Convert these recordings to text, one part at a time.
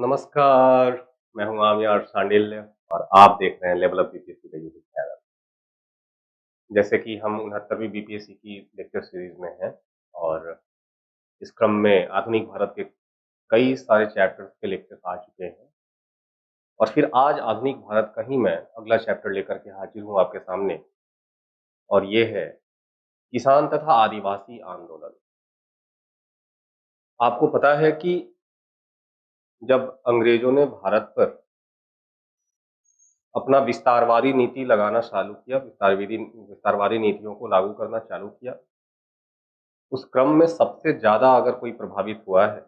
नमस्कार, मैं हूँ आमिर सांडिल्य और आप देख रहे हैं लेवल अप बीपीएससी का यूट्यूब चैनल। जैसे कि हम 69वीं बीपीएससी की लेक्चर सीरीज में हैं और इस क्रम में आधुनिक भारत के कई सारे चैप्टर्स के लेक्चर्स आ चुके हैं और फिर आज आधुनिक भारत का ही मैं अगला चैप्टर लेकर के हाजिर हूँ आपके सामने और ये है किसान तथा आदिवासी आंदोलन। आपको पता है कि जब अंग्रेजों ने भारत पर अपना विस्तारवादी नीति लगाना चालू किया, विस्तारवादी नीतियों को लागू करना चालू किया, उस क्रम में सबसे ज़्यादा अगर कोई प्रभावित हुआ है,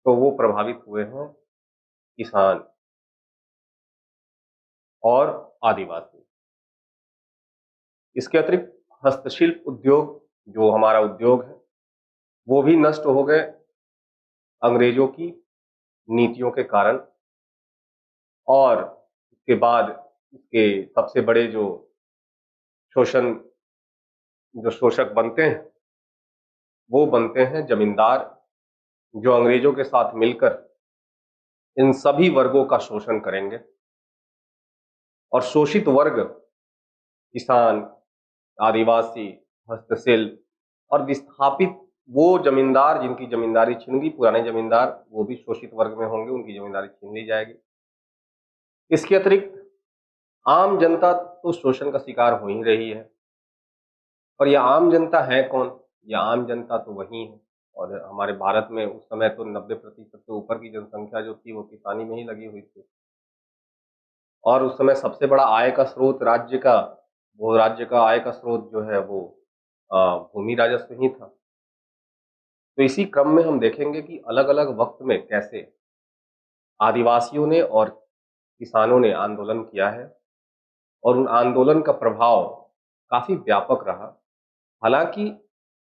तो वो प्रभावित हुए हैं किसान और आदिवासी। इसके अतिरिक्त हस्तशिल्प उद्योग, जो हमारा उद्योग है, वो भी नष्ट हो गए अंग्रेजों की नीतियों के कारण और उसके बाद इसके सबसे बड़े शोषण जो शोषक बनते हैं, वो बनते हैं जमींदार, जो अंग्रेजों के साथ मिलकर इन सभी वर्गों का शोषण करेंगे और शोषित वर्ग किसान, आदिवासी, हस्तशिल्प और विस्थापित वो जमींदार जिनकी जमींदारी छिन गई, पुराने जमींदार, वो भी शोषित वर्ग में होंगे, उनकी जमींदारी छीन ली जाएगी। इसके अतिरिक्त आम जनता तो शोषण का शिकार हो ही रही है और यह आम जनता है कौन? यह आम जनता तो वही है और हमारे भारत में उस समय तो 90% से ऊपर की जनसंख्या जो थी वो किसानी में ही लगी हुई थी और उस समय सबसे बड़ा आय का स्रोत राज्य का आय का स्रोत जो है वो भूमि राजस्व ही था। तो इसी क्रम में हम देखेंगे कि अलग-अलग वक्त में कैसे आदिवासियों ने और किसानों ने आंदोलन किया है और उन आंदोलन का प्रभाव काफ़ी व्यापक रहा। हालाँकि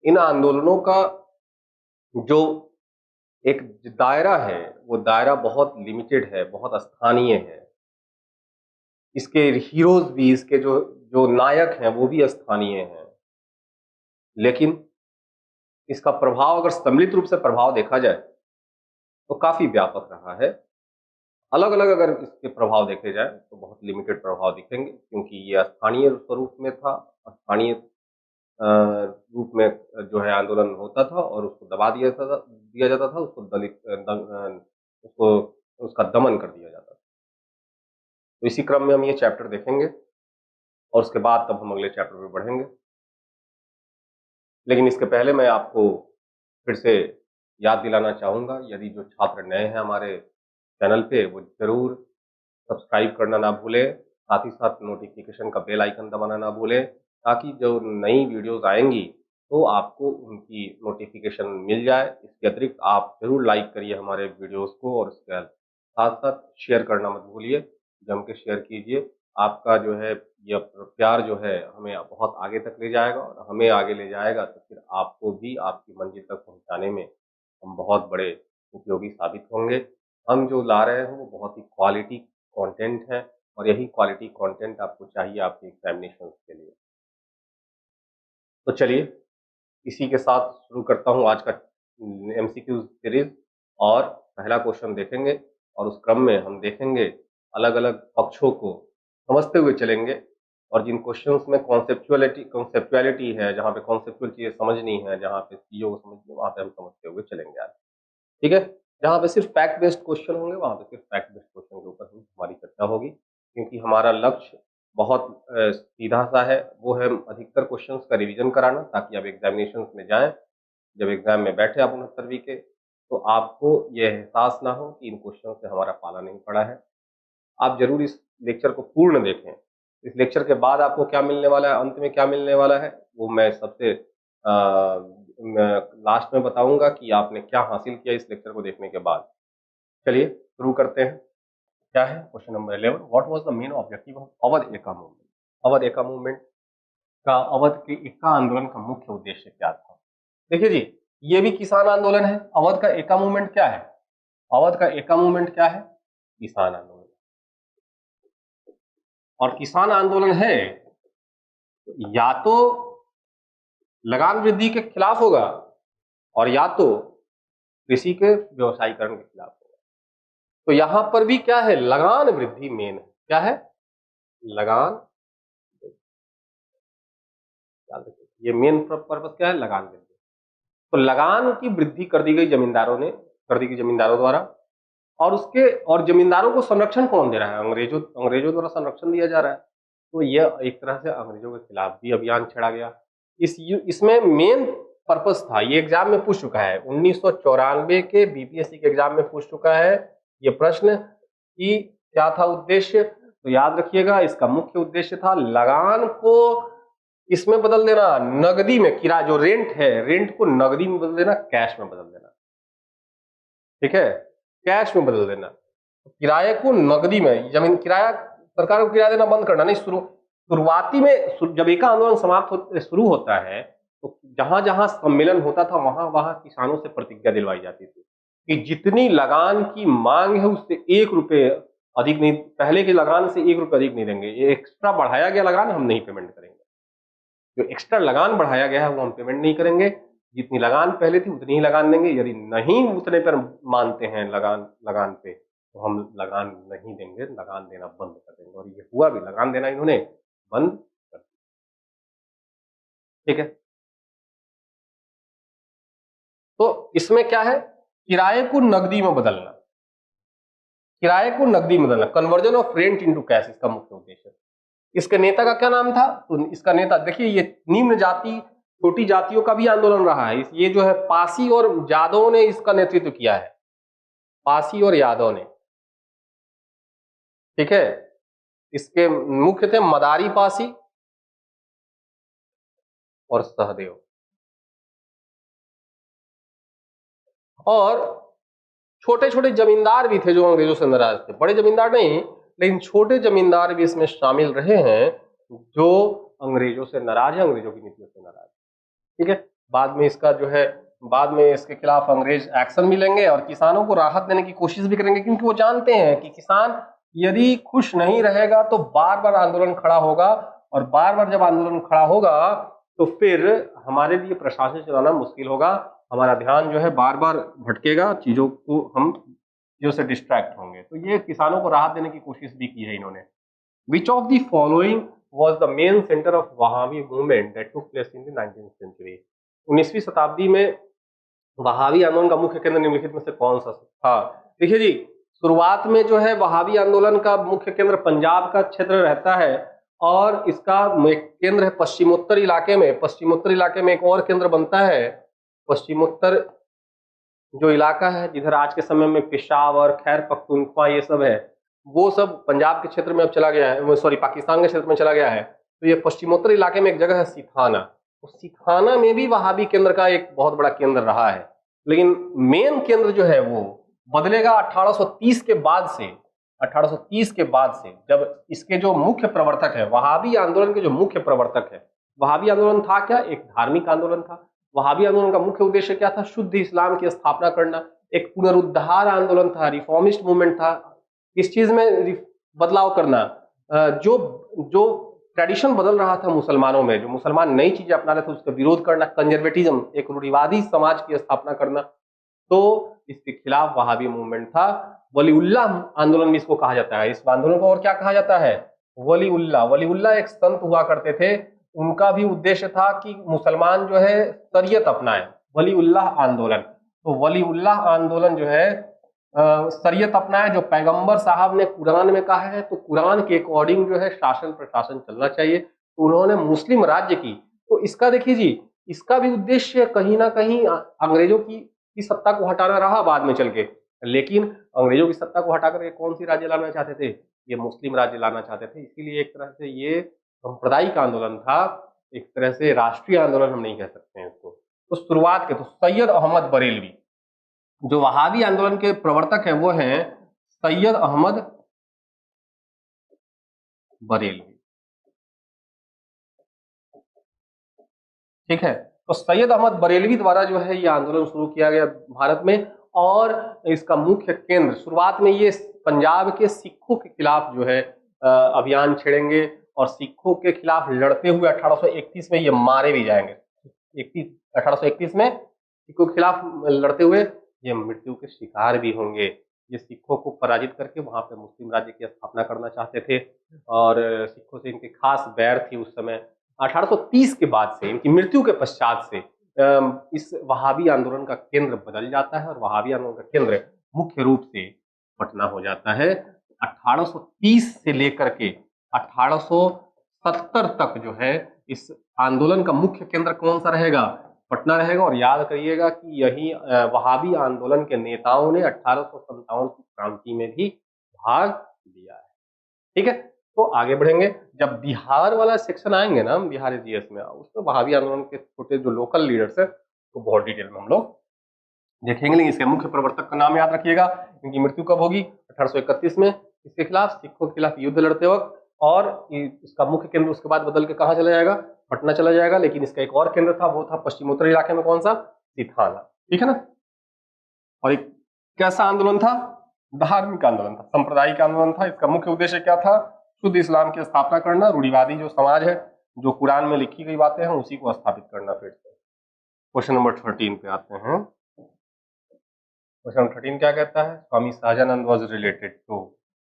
इन आंदोलनों का जो एक दायरा है, वो दायरा बहुत लिमिटेड है, बहुत स्थानीय है। इसके हीरोज़ भी, इसके जो जो नायक हैं, वो भी स्थानीय हैं। लेकिन इसका प्रभाव अगर सम्मिलित रूप से प्रभाव देखा जाए, तो काफ़ी व्यापक रहा है। अलग-अलग अगर इसके प्रभाव देखे जाएँ, तो बहुत लिमिटेड प्रभाव दिखेंगे क्योंकि ये स्थानीय स्वरूप में था, स्थानीय रूप में जो है आंदोलन होता था और उसको दबा दिया जाता था, उसको उसका दमन कर दिया जाता था। तो इसी क्रम में हम ये चैप्टर देखेंगे और उसके बाद तब हम अगले चैप्टर में बढ़ेंगे। लेकिन इसके पहले मैं आपको फिर से याद दिलाना चाहूँगा, यदि जो छात्र नए हैं हमारे चैनल पे, वो ज़रूर सब्सक्राइब करना ना भूलें, साथ ही साथ नोटिफ़िकेशन का बेल आइकन दबाना ना भूलें, ताकि जो नई वीडियोज़ आएँगी, तो आपको उनकी नोटिफ़िकेशन मिल जाए। इसके अतिरिक्त आप ज़रूर लाइक करिए हमारे वीडियोज़ को और उसके साथ-साथ शेयर करना मत भूलिए, जम के शेयर कीजिए। आपका जो है ये प्यार जो है हमें बहुत आगे तक ले जाएगा और हमें आगे ले जाएगा, तो फिर आपको भी आपकी मंज़िल तक पहुँचाने में हम बहुत बड़े उपयोगी साबित होंगे। हम जो ला रहे हैं वो बहुत ही क्वालिटी कंटेंट है और यही क्वालिटी कंटेंट आपको चाहिए आपके एग्ज़ामिनेशंस के लिए। तो चलिए, इसी के साथ शुरू करता हूँ आज का एमसीक्यू सीरीज़ और पहला क्वेश्चन देखेंगे और उस क्रम में हम देखेंगे अलग-अलग पक्षों को समझते हुए चलेंगे और जिन क्वेश्चंस में कॉन्सेप्चुअलिटी है, जहाँ पे कॉन्सेप्चुअल चीज़ें समझनी है, जहाँ पे चीज़ों को समझनी है, वहाँ पे हम समझते हुए चलेंगे आज। ठीक है? जहाँ पे सिर्फ़ फैक्ट बेस्ड क्वेश्चन होंगे, वहाँ पे सिर्फ़ फैक्ट बेस्ड क्वेश्चन के ऊपर ही हमारी चर्चा होगी, क्योंकि हमारा लक्ष्य बहुत सीधा-सा है, वो है अधिकतर क्वेश्चंस का रिवीजन कराना ताकि आप एग्ज़ामिनेशंस में जाएँ, जब एग्ज़ाम में बैठे आप 69वीं के, तो आपको ये एहसास ना हो कि इन क्वेश्चन से हमारा पाला नहीं पड़ा है। आप ज़रूर इस लेक्चर को पूर्ण देखें। इस लेक्चर के बाद आपको क्या मिलने वाला है, अंत में क्या मिलने वाला है, वो मैं मैं लास्ट में बताऊँगा कि आपने क्या हासिल किया इस लेक्चर को देखने के बाद। चलिए शुरू करते हैं। क्या है question number 11, what was the main objective of Awadh Ekka movement? Awadh Ekka movement का अवध के एक्का आंदोलन का मुख्य उद्देश्य क्या था? देखिए जी, ये भी किसान आंदोलन है। अवध का एक्का मूवमेंट क्या है? अवध का एक्का मूवमेंट क्या है? किसान आंदोलन। और किसान आंदोलन है, या तो लगान वृद्धि के खिलाफ होगा और या तो कृषि के व्यवसायीकरण के खिलाफ होगा। तो यहां पर भी क्या है, लगान वृद्धि मेन है। क्या है, लगान, ये मेन पर्पस क्या है, लगान वृद्धि। तो लगान की वृद्धि कर दी गई जमींदारों ने, कर दी गई जमींदारों द्वारा, और जमींदारों को संरक्षण कौन दे रहा है, अंग्रेजों द्वारा संरक्षण दिया जा रहा है। तो यह एक तरह से अंग्रेजों के खिलाफ भी अभियान छेड़ा गया। इसमें मेन पर्पस था, ये एग्जाम में पूछ चुका है, 1994 के बीपीएससी के एग्जाम में पूछ चुका है ये प्रश्न कि क्या था उद्देश्य। तो याद रखिएगा, इसका मुख्य उद्देश्य था लगान को इसमें बदल देना, नगदी में, किराया जो रेंट है, रेंट को नगदी में बदल देना, कैश में बदल देना। ठीक है, कैश में बदल देना, किराए को नगदी में, जमीन किराया, सरकार को किराया देना बंद करना नहीं। शुरुआती में जब एका आंदोलन समाप्त शुरू होता है, तो जहां जहां सम्मेलन होता था वहां वहां किसानों से प्रतिज्ञा दिलवाई जाती थी कि जितनी लगान की मांग है उससे 1 रुपए अधिक नहीं, पहले की लगान से 1 रुपए अधिक नहीं देंगे, ये एक्स्ट्रा बढ़ाया गया लगान हम नहीं पेमेंट करेंगे, जो एक्स्ट्रा लगान बढ़ाया गया है वो हम पेमेंट नहीं करेंगे, जितनी लगान पहले थी उतनी ही लगान देंगे, यदि नहीं उतने पर मानते हैं लगान पे तो हम लगान नहीं देंगे, लगान देना बंद कर देंगे। और ये हुआ भी, लगान देना इन्होंने बंद कर दिया। ठीक है, तो इसमें क्या है, किराए को नकदी में बदलना, किराए को नकदी में बदलना, conversion of rent into cash, इसका मुख्य उद्देश्य। इसके नेता का क्या नाम था, तो इसका नेता देखिए, ये निम्न जाति छोटी जातियों का भी आंदोलन रहा है, ये जो है पासी और यादव ने इसका नेतृत्व किया है, पासी और यादव ने। ठीक है, इसके मुख्य थे मदारी पासी और सहदेव। और छोटे छोटे जमींदार भी थे जो अंग्रेजों से नाराज थे, बड़े जमींदार नहीं लेकिन छोटे जमींदार भी इसमें शामिल रहे हैं जो अंग्रेजों से नाराज है, अंग्रेजों की नीतियों से नाराज। ठीक है, बाद में इसका जो है, बाद में इसके खिलाफ अंग्रेज एक्शन भी लेंगे और किसानों को राहत देने की कोशिश भी करेंगे, क्योंकि वो जानते हैं कि किसान यदि खुश नहीं रहेगा तो बार बार आंदोलन खड़ा होगा, और बार बार जब आंदोलन खड़ा होगा तो फिर हमारे लिए प्रशासन चलाना मुश्किल होगा, हमारा ध्यान जो है बार बार भटकेगा, चीजों को हम चीजों से डिस्ट्रैक्ट होंगे। तो ये किसानों को राहत देने की कोशिश भी की है इन्होंने। विच of the following was the main center of Wahhabi movement that took place in the 19th century? 19वीं शताब्दी में वहाबी आंदोलन का मुख्य केंद्र निम्नलिखित में से कौन सा था? देखिए जी, शुरुआत में जो है वहाबी आंदोलन का मुख्य केंद्र पंजाब का क्षेत्र रहता है, और इसका एक केंद्र है पश्चिमोत्तर इलाके में। पश्चिमोत्तर इलाके में एक और केंद्र बनता है, पश्चिमोत्तर जो इलाका है जिधर आज के समय में पेशावर, खैर पख्तूनख्वा ये सब है, वो सब पंजाब के क्षेत्र में अब चला गया है, सॉरी पाकिस्तान के क्षेत्र में चला गया है। तो ये पश्चिमोत्तर इलाके में एक जगह है सिथाना, तो सिथाना में भी वहाबी केंद्र का एक बहुत बड़ा केंद्र रहा है, लेकिन मेन केंद्र जो है वो बदलेगा 1830 के बाद से। 1830 के बाद से जब इसके जो मुख्य प्रवर्तक है, वहाबी आंदोलन के जो मुख्य प्रवर्तक है, वहाबी आंदोलन था क्या, एक धार्मिक आंदोलन था। वहाबी आंदोलन का मुख्य उद्देश्य क्या था, शुद्ध इस्लाम की स्थापना करना, एक पुनरुद्धार आंदोलन था, रिफॉर्मिस्ट मूवमेंट था। इस चीज में बदलाव करना, जो जो ट्रेडिशन बदल रहा था मुसलमानों में, जो मुसलमान नई चीजें अपना रहे थे उसका विरोध करना, कंजर्वेटिज्म, एक रूढ़िवादी समाज की स्थापना करना, तो इसके खिलाफ वहाबी मूवमेंट था। वलीउल्लाह आंदोलन भी इसको कहा जाता है। इस आंदोलन को और क्या कहा जाता है, वलीउल्लाह। वलीउल्लाह एक संत हुआ करते थे, उनका भी उद्देश्य था कि मुसलमान जो है शरीयत अपनाए, वलीउल्लाह आंदोलन। तो वलीउल्लाह आंदोलन जो है शरीयत अपनाए, जो पैगंबर साहब ने कुरान में कहा है, तो कुरान के अकॉर्डिंग जो है शासन प्रशासन चलना चाहिए। तो उन्होंने मुस्लिम राज्य की, तो इसका देखिए जी, इसका भी उद्देश्य कहीं ना कहीं अंग्रेजों की सत्ता को हटाना रहा बाद में चल के, लेकिन अंग्रेजों की सत्ता को हटा करके कौन सी राज्य लाना चाहते थे, ये मुस्लिम राज्य लाना चाहते थे। इसीलिए एक तरह से ये सांप्रदायिक आंदोलन था, एक तरह से राष्ट्रीय आंदोलन हम नहीं कह सकते हैं इसको। तो शुरुआत के तो सैयद अहमद बरेलवी, जो वहाबी आंदोलन के प्रवर्तक हैं वो हैं सैयद अहमद बरेलवी। ठीक है, तो सैयद अहमद बरेलवी द्वारा जो है ये आंदोलन शुरू किया गया भारत में, और इसका मुख्य केंद्र शुरुआत में ये पंजाब के सिखों के खिलाफ जो है अभियान छेड़ेंगे, और सिखों के खिलाफ लड़ते हुए 1831 में ये मारे भी जाएंगे। 1831 में सिखों के खिलाफ लड़ते हुए ये मृत्यु के शिकार भी होंगे। ये सिखों को पराजित करके वहाँ पे मुस्लिम राज्य की स्थापना करना चाहते थे और सिखों से इनकी खास बैर थी उस समय। 1830 के बाद से, इनकी मृत्यु के पश्चात से इस वहाबी आंदोलन का केंद्र बदल जाता है और वहाबी आंदोलन का केंद्र मुख्य रूप से पटना हो जाता है। 1830 से लेकर के 1870 तक जो है इस आंदोलन का मुख्य केंद्र कौन सा रहेगा? पटना रहेगा। और याद करिएगा कि यही वहाबी आंदोलन के नेताओं ने 1857 की क्रांति में भी भाग लिया है। ठीक है, तो आगे बढ़ेंगे। जब बिहार वाला सेक्शन आएंगे ना हम बिहार जीएस में, उसमें वहाबी आंदोलन के छोटे जो लोकल लीडर्स है तो बहुत डिटेल में हम लोग देखेंगे। लेकिन इसके मुख्य प्रवर्तक का नाम याद रखिएगा। इनकी मृत्यु कब होगी? 1831 में। इसके खिलाफ, सिखों के खिलाफ युद्ध लड़ते वक्त। और इसका मुख्य केंद्र उसके बाद बदल के कहाँ चला जाएगा? पटना चला जाएगा। लेकिन इसका एक और केंद्र था, वो था पश्चिमोत्तर इलाके में। कौन सा? सिथाना। ठीक है ना। और एक कैसा आंदोलन था? धार्मिक आंदोलन था, सांप्रदायिक आंदोलन था। इसका मुख्य उद्देश्य क्या था? शुद्ध इस्लाम की स्थापना करना, रूढ़िवादी जो समाज है, जो कुरान में लिखी गई बातें हैं, उसी को स्थापित करना। फिर से क्वेश्चन नंबर 13 पे आते हैं। क्वेश्चन नंबर 13 क्या कहता है? Swami Sahajanand was related to.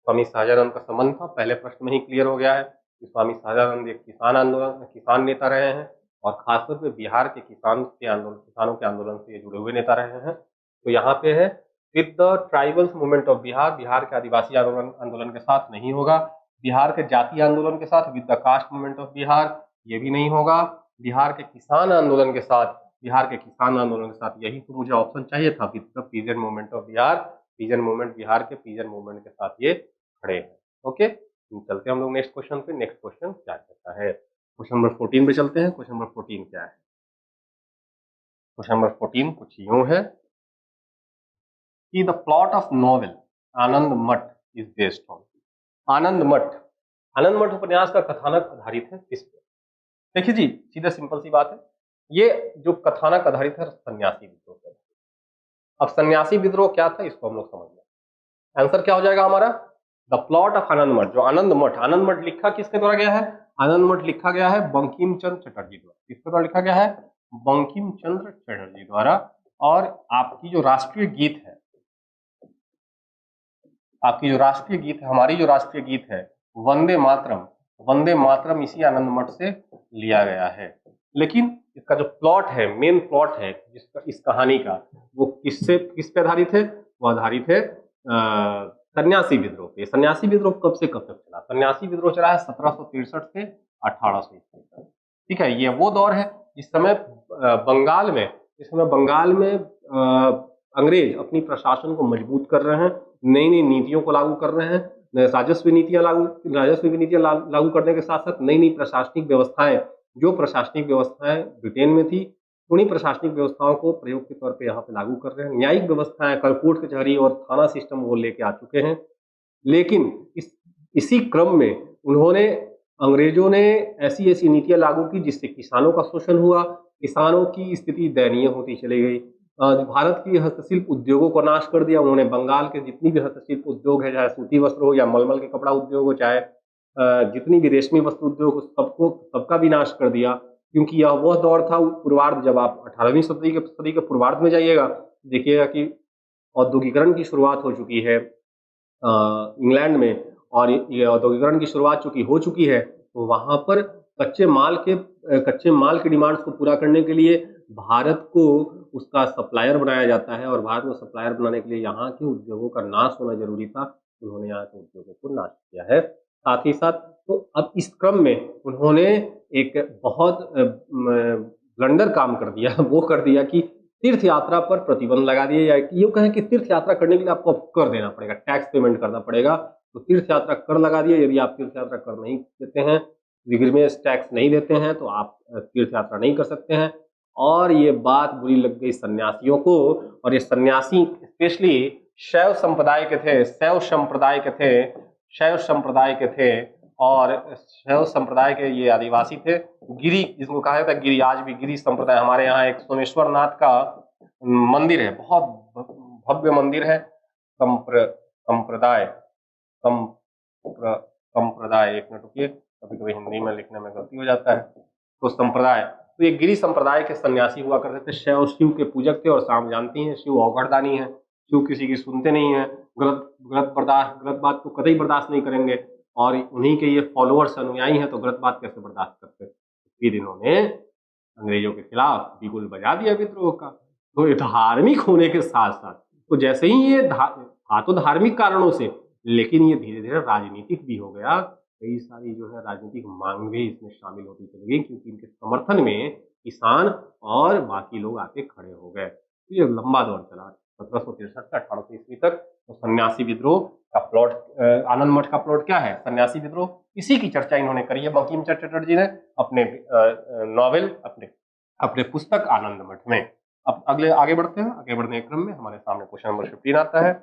Swami Sahajanand का संबंध था, पहले प्रश्न में ही क्लियर हो गया है कि स्वामी सहजानंद एक किसान नेता रहे हैं और खासतौर पे बिहार के किसानों के आंदोलन से जुड़े हुए नेता रहे हैं। तो यहाँ पे है with the tribals movement of Bihar, Bihar के आदिवासी आंदोलन के साथ नहीं होगा। बिहार के जातीय आंदोलन के साथ with the caste movement of Bihar, ये भी नहीं होगा। बिहार के किसान आंदोलन के साथ, यही तो मुझे ऑप्शन चाहिए था, with the peasant movement of Bihar. Peasant movement, Bihar के पीजेंट मूवमेंट के साथ ये खड़े हैं। ओके, चलते हैं हम लोग नेक्स्ट क्वेश्चन पे। नेक्स्ट क्वेश्चन क्या कहता है? क्वेश्चन नंबर 14 पे चलते हैं। क्वेश्चन नंबर 14 क्या है? क्वेश्चन नंबर 14 कुछ यूं है कि द प्लॉट ऑफ नॉवेल आनंद मठ इज बेस्ड ऑन। आनंद मठ उपन्यास का कथानक आधारित है किस पे? देखिए जी, सीधा सिंपल सी बात है, ये जो कथानक आधारित है सन्यासी विद्रोह पर। अब सन्यासी विद्रोह क्या था, इसको हम लोग समझ लें। आंसर क्या हो जाएगा हमारा? द प्लॉट ऑफ आनंद मठ। जो आनंद मठ लिखा किसके द्वारा गया है? आनंद मठ लिखा गया है बंकिम चंद्र चटर्जी द्वारा। किसके द्वारा लिखा गया है? बंकिम चंद्र चटर्जी द्वारा। और आपकी जो राष्ट्रीय गीत है, हमारी जो राष्ट्रीय गीत है वंदे मातरम इसी आनंद मठ से लिया गया है। लेकिन इसका जो प्लॉट है, मेन प्लॉट है जिसका इस कहानी का, वो किस पे आधारित है? वो आधारित है सन्यासी विद्रोह पे। सन्यासी विद्रोह कब से कब तक चला? सन्यासी विद्रोह चला है 1763 से 1800 तक। ठीक है, ये वो दौर है जिस समय बंगाल में अंग्रेज अपनी प्रशासन को मजबूत कर रहे हैं, नई नई नीतियों को लागू कर रहे हैं, राजस्व नीतियां लागू करने के साथ साथ नई नई प्रशासनिक व्यवस्थाएं ब्रिटेन में थी, उन्हीं प्रशासनिक व्यवस्थाओं को प्रयोग के तौर पे यहाँ पे लागू कर रहे हैं। न्यायिक व्यवस्थाएं, कोर्ट कचहरी और थाना सिस्टम वो लेके आ चुके हैं। लेकिन इसी क्रम में अंग्रेजों ने ऐसी ऐसी नीतियां लागू की जिससे किसानों का शोषण हुआ, किसानों की स्थिति दयनीय होती चली गई। भारत की हस्तशिल्प उद्योगों को नाश कर दिया उन्होंने। बंगाल के जितनी भी हस्तशिल्प उद्योग है, चाहे सूती वस्त्र हो या मलमल के कपड़ा उद्योग हो, चाहे जितनी भी रेशमी वस्त्र उद्योग हो, सबका विनाश कर दिया। क्योंकि यह वह दौर था पूर्वार्ध, जब आप 18वीं सदी के पूर्वार्ध में जाइएगा, देखिएगा कि औद्योगिकरण की शुरुआत हो चुकी है इंग्लैंड में, और ये औद्योगिकरण की शुरुआत हो चुकी है। तो वहां पर कच्चे माल के डिमांड्स को पूरा करने के लिए भारत को उसका सप्लायर बनाया जाता है, और भारत में सप्लायर बनाने के लिए यहाँ के उद्योगों का नाश होना जरूरी था। उन्होंने यहाँ के उद्योगों को नाश किया है। साथ ही साथ तो अब इस क्रम में उन्होंने एक बहुत ब्लंडर काम कर दिया, वो कर दिया कि तीर्थ यात्रा पर प्रतिबंध लगा दिया जाए। ये कहें कि तीर्थ यात्रा करने के लिए आपको कर देना पड़ेगा, टैक्स पेमेंट करना पड़ेगा। तो तीर्थ यात्रा कर लगा दिया। यदि आप तीर्थ यात्रा कर नहीं देते हैं, रिग्रीमेंस टैक्स नहीं देते हैं, तो आप तीर्थ यात्रा नहीं कर सकते हैं। और ये बात बुरी लग गई सन्यासियों को, और ये सन्यासी स्पेशली शैव संप्रदाय के थे, शैव संप्रदाय के थे, और शैव संप्रदाय के ये आदिवासी थे। गिरी जिसको कहा जाता है, गिरी, आज भी गिरी संप्रदाय। हमारे यहाँ एक सोमेश्वर नाथ का मंदिर है, बहुत भव्य मंदिर है। संप्रदाय, एक मिनट रुकिए, कभी कभी हिंदी में लिखने में गलती हो जाता है। तो संप्रदाय, तो ये गिरी संप्रदाय के सन्यासी हुआ करते थे। शिव के पूजक थे, और शाम जानती हैं शिव औघड़दानी है, जो किसी की सुनते नहीं है, गलत बात तो कतई बर्दाश्त नहीं करेंगे, और उन्हीं के ये फॉलोअर्स अनुयायी हैं, तो गलत बात कैसे बर्दाश्त करते। फिर इन्होंने अंग्रेजों के खिलाफ बिगुल बजा दिया विद्रोह का। तो ये धार्मिक होने के साथ साथ, तो जैसे ही ये था तो धार्मिक कारणों से, लेकिन ये धीरे धीरे राजनीतिक भी हो गया। कई सारी जो है राजनीतिक मांग भी इसमें शामिल होती चली गई, क्योंकि इनके समर्थन में किसान और बाकी लोग आके खड़े हो गए। तो ये लंबा दौर चला 1763 से 1800 ईस्वी तक। तो सन्यासी विद्रोह का प्लॉट, आनंद मठ का प्लॉट क्या है, सन्यासी विद्रोह। इसी की चर्चा इन्होंने करी है बंकिम चंद्र चटर्जी ने अपने नॉवेल, अपने पुस्तक आनंद मठ में। अब आगे बढ़ते हैं। आगे बढ़ने के क्रम में हमारे सामने क्वेश्चन नंबर 15 आता है।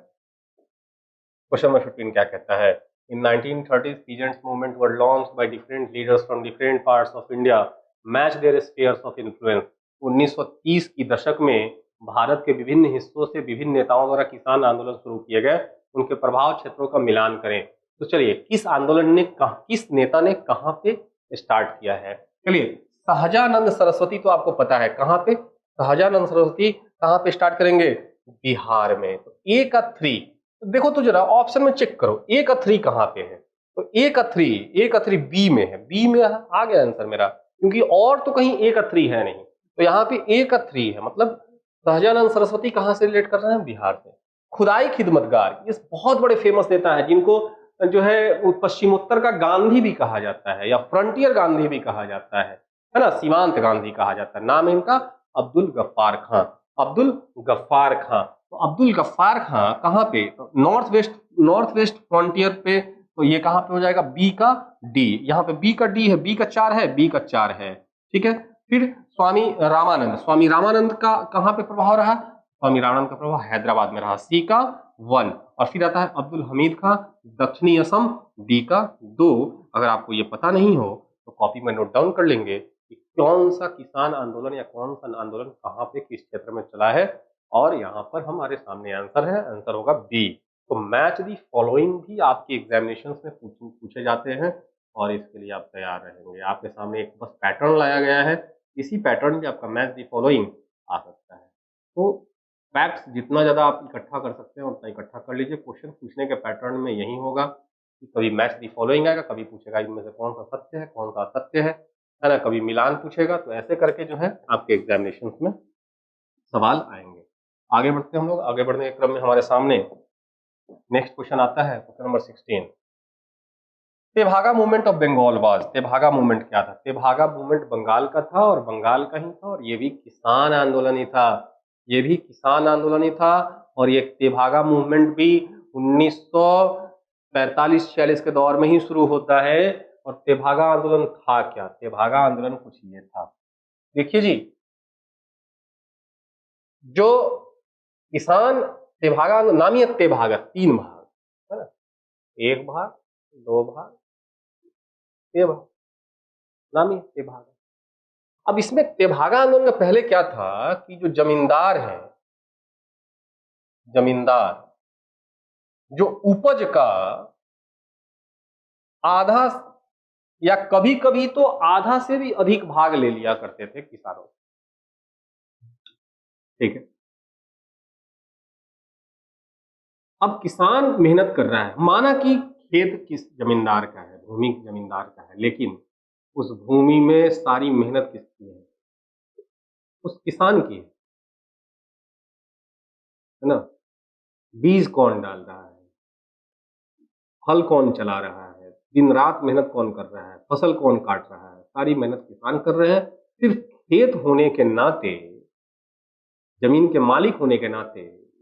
क्वेश्चन नंबर 15 क्या कहता है? In 1930s, peasants movement were launched by different leaders from different parts of India, match their spheres of influence. 1930 की दशक में भारत के विभिन्न हिस्सों से विभिन्न नेताओं द्वारा किसान आंदोलन शुरू किए गए। उनके प्रभाव क्षेत्रों का मिलान करें। तो चलिए, किस आंदोलन ने किस नेता ने कहां पे स्टार्ट किया है? चलिए, सहजानंद सरस्वती तो आपको पता है कहां पे। सहजानंद सरस्वती कहां पे स्टार्ट करेंगे? बिहार में। तो ए का 3 देखो तो जरा ऑप्शन में चेक करो, ए का 3 कहां पे है? तो ए का 3 बी में है। बी में आ गया आंसर मेरा, क्योंकि और तो कहीं ए का 3 है नहीं। तो यहाँ पे ए का 3 है, मतलब सहजानंद सरस्वती कहां से रिलेट कर रहे हैं? बिहार से। खुदाई खिदमतगार, ये बहुत बड़े फेमस नेता है, जिनको जो है पश्चिमोत्तर का गांधी भी कहा जाता है, या फ्रंटियर गांधी भी कहा जाता है ना, सीमांत गांधी कहा जाता है। नाम है इनका अब्दुल गफ्फार खां। अब्दुल गफ्फार खां। तो अब्दुल गफ्फार खां कहाँ पे? तो नॉर्थ वेस्ट फ्रंटियर पे। तो ये कहाँ पे हो जाएगा? बी का डी। यहाँ पे बी का डी है, बी का 4 है, बी का 4 है। ठीक है। फिर स्वामी रामानंद का कहाँ पे प्रभाव रहा? स्वामी रामानंद का प्रभाव हैदराबाद में रहा, सी का 1। और फिर आता है अब्दुल हमीद खां, दक्षिणी असम, डी का 2। अगर आपको ये पता नहीं हो तो कॉपी में नोट डाउन कर लेंगे कि कौन सा किसान आंदोलन या कौन सा आंदोलन कहाँ पे किस क्षेत्र में चला है। और यहाँ पर हमारे सामने आंसर है, आंसर होगा बी। तो मैच दी फॉलोइंग भी आपके एग्जामिनेशंस में पूछे जाते हैं, और इसके लिए आप तैयार रहेंगे। आपके सामने एक बस पैटर्न लाया गया है, इसी पैटर्न में आपका मैच दी फॉलोइंग आ सकता है। तो फैक्ट्स जितना ज़्यादा आप इकट्ठा कर सकते हैं उतना इकट्ठा कर लीजिए। क्वेश्चन पूछने के पैटर्न में यही होगा कि कभी मैच दी फॉलोइंग आएगा, कभी पूछेगा इनमें से कौन सा सत्य है, कौन सा असत्य है ना, कभी मिलान पूछेगा। तो ऐसे करके जो है आपके एग्जामिनेशंस में सवाल आएंगे। आगे बढ़ते हैं हम लोग। आगे बढ़ने के क्रम में हमारे सामने नेक्स्ट क्वेश्चन आता है, question number 16। Tebhaga movement of Bengal was. Tebhaga movement क्या था? तेभागा मूवमेंट बंगाल का था, और बंगाल का ही था, और ये भी किसान आंदोलन ही था। ये भी किसान आंदोलन ही था। और ये तेभागा मूवमेंट भी 1945-46 के दौर में ही शुरू होता है। और तेभागा आंदोलन था क्या? तेभागा आंदोलन कुछ ये था, देखिए जी, जो किसान तेभागा नाम ही है तेभागा, 3 भाग है ना, 1 भाग, 2 भाग, तेभागा, नाम ही तेभागा। अब इसमें तेभागा आंदोलन का पहले क्या था कि जो जमींदार हैं, जमींदार जो उपज का आधा या कभी कभी तो आधा से भी अधिक भाग ले लिया करते थे किसानों। ठीक है। अब किसान मेहनत कर रहा है, माना कि खेत किस जमींदार का है, भूमि जमींदार का है, लेकिन उस भूमि में सारी मेहनत किसकी है? उस किसान की है ना। बीज कौन डाल रहा है, फल कौन चला रहा है, दिन रात मेहनत कौन कर रहा है, फसल कौन काट रहा है, सारी मेहनत किसान कर रहे हैं। सिर्फ खेत होने के नाते, जमीन के मालिक होने के नाते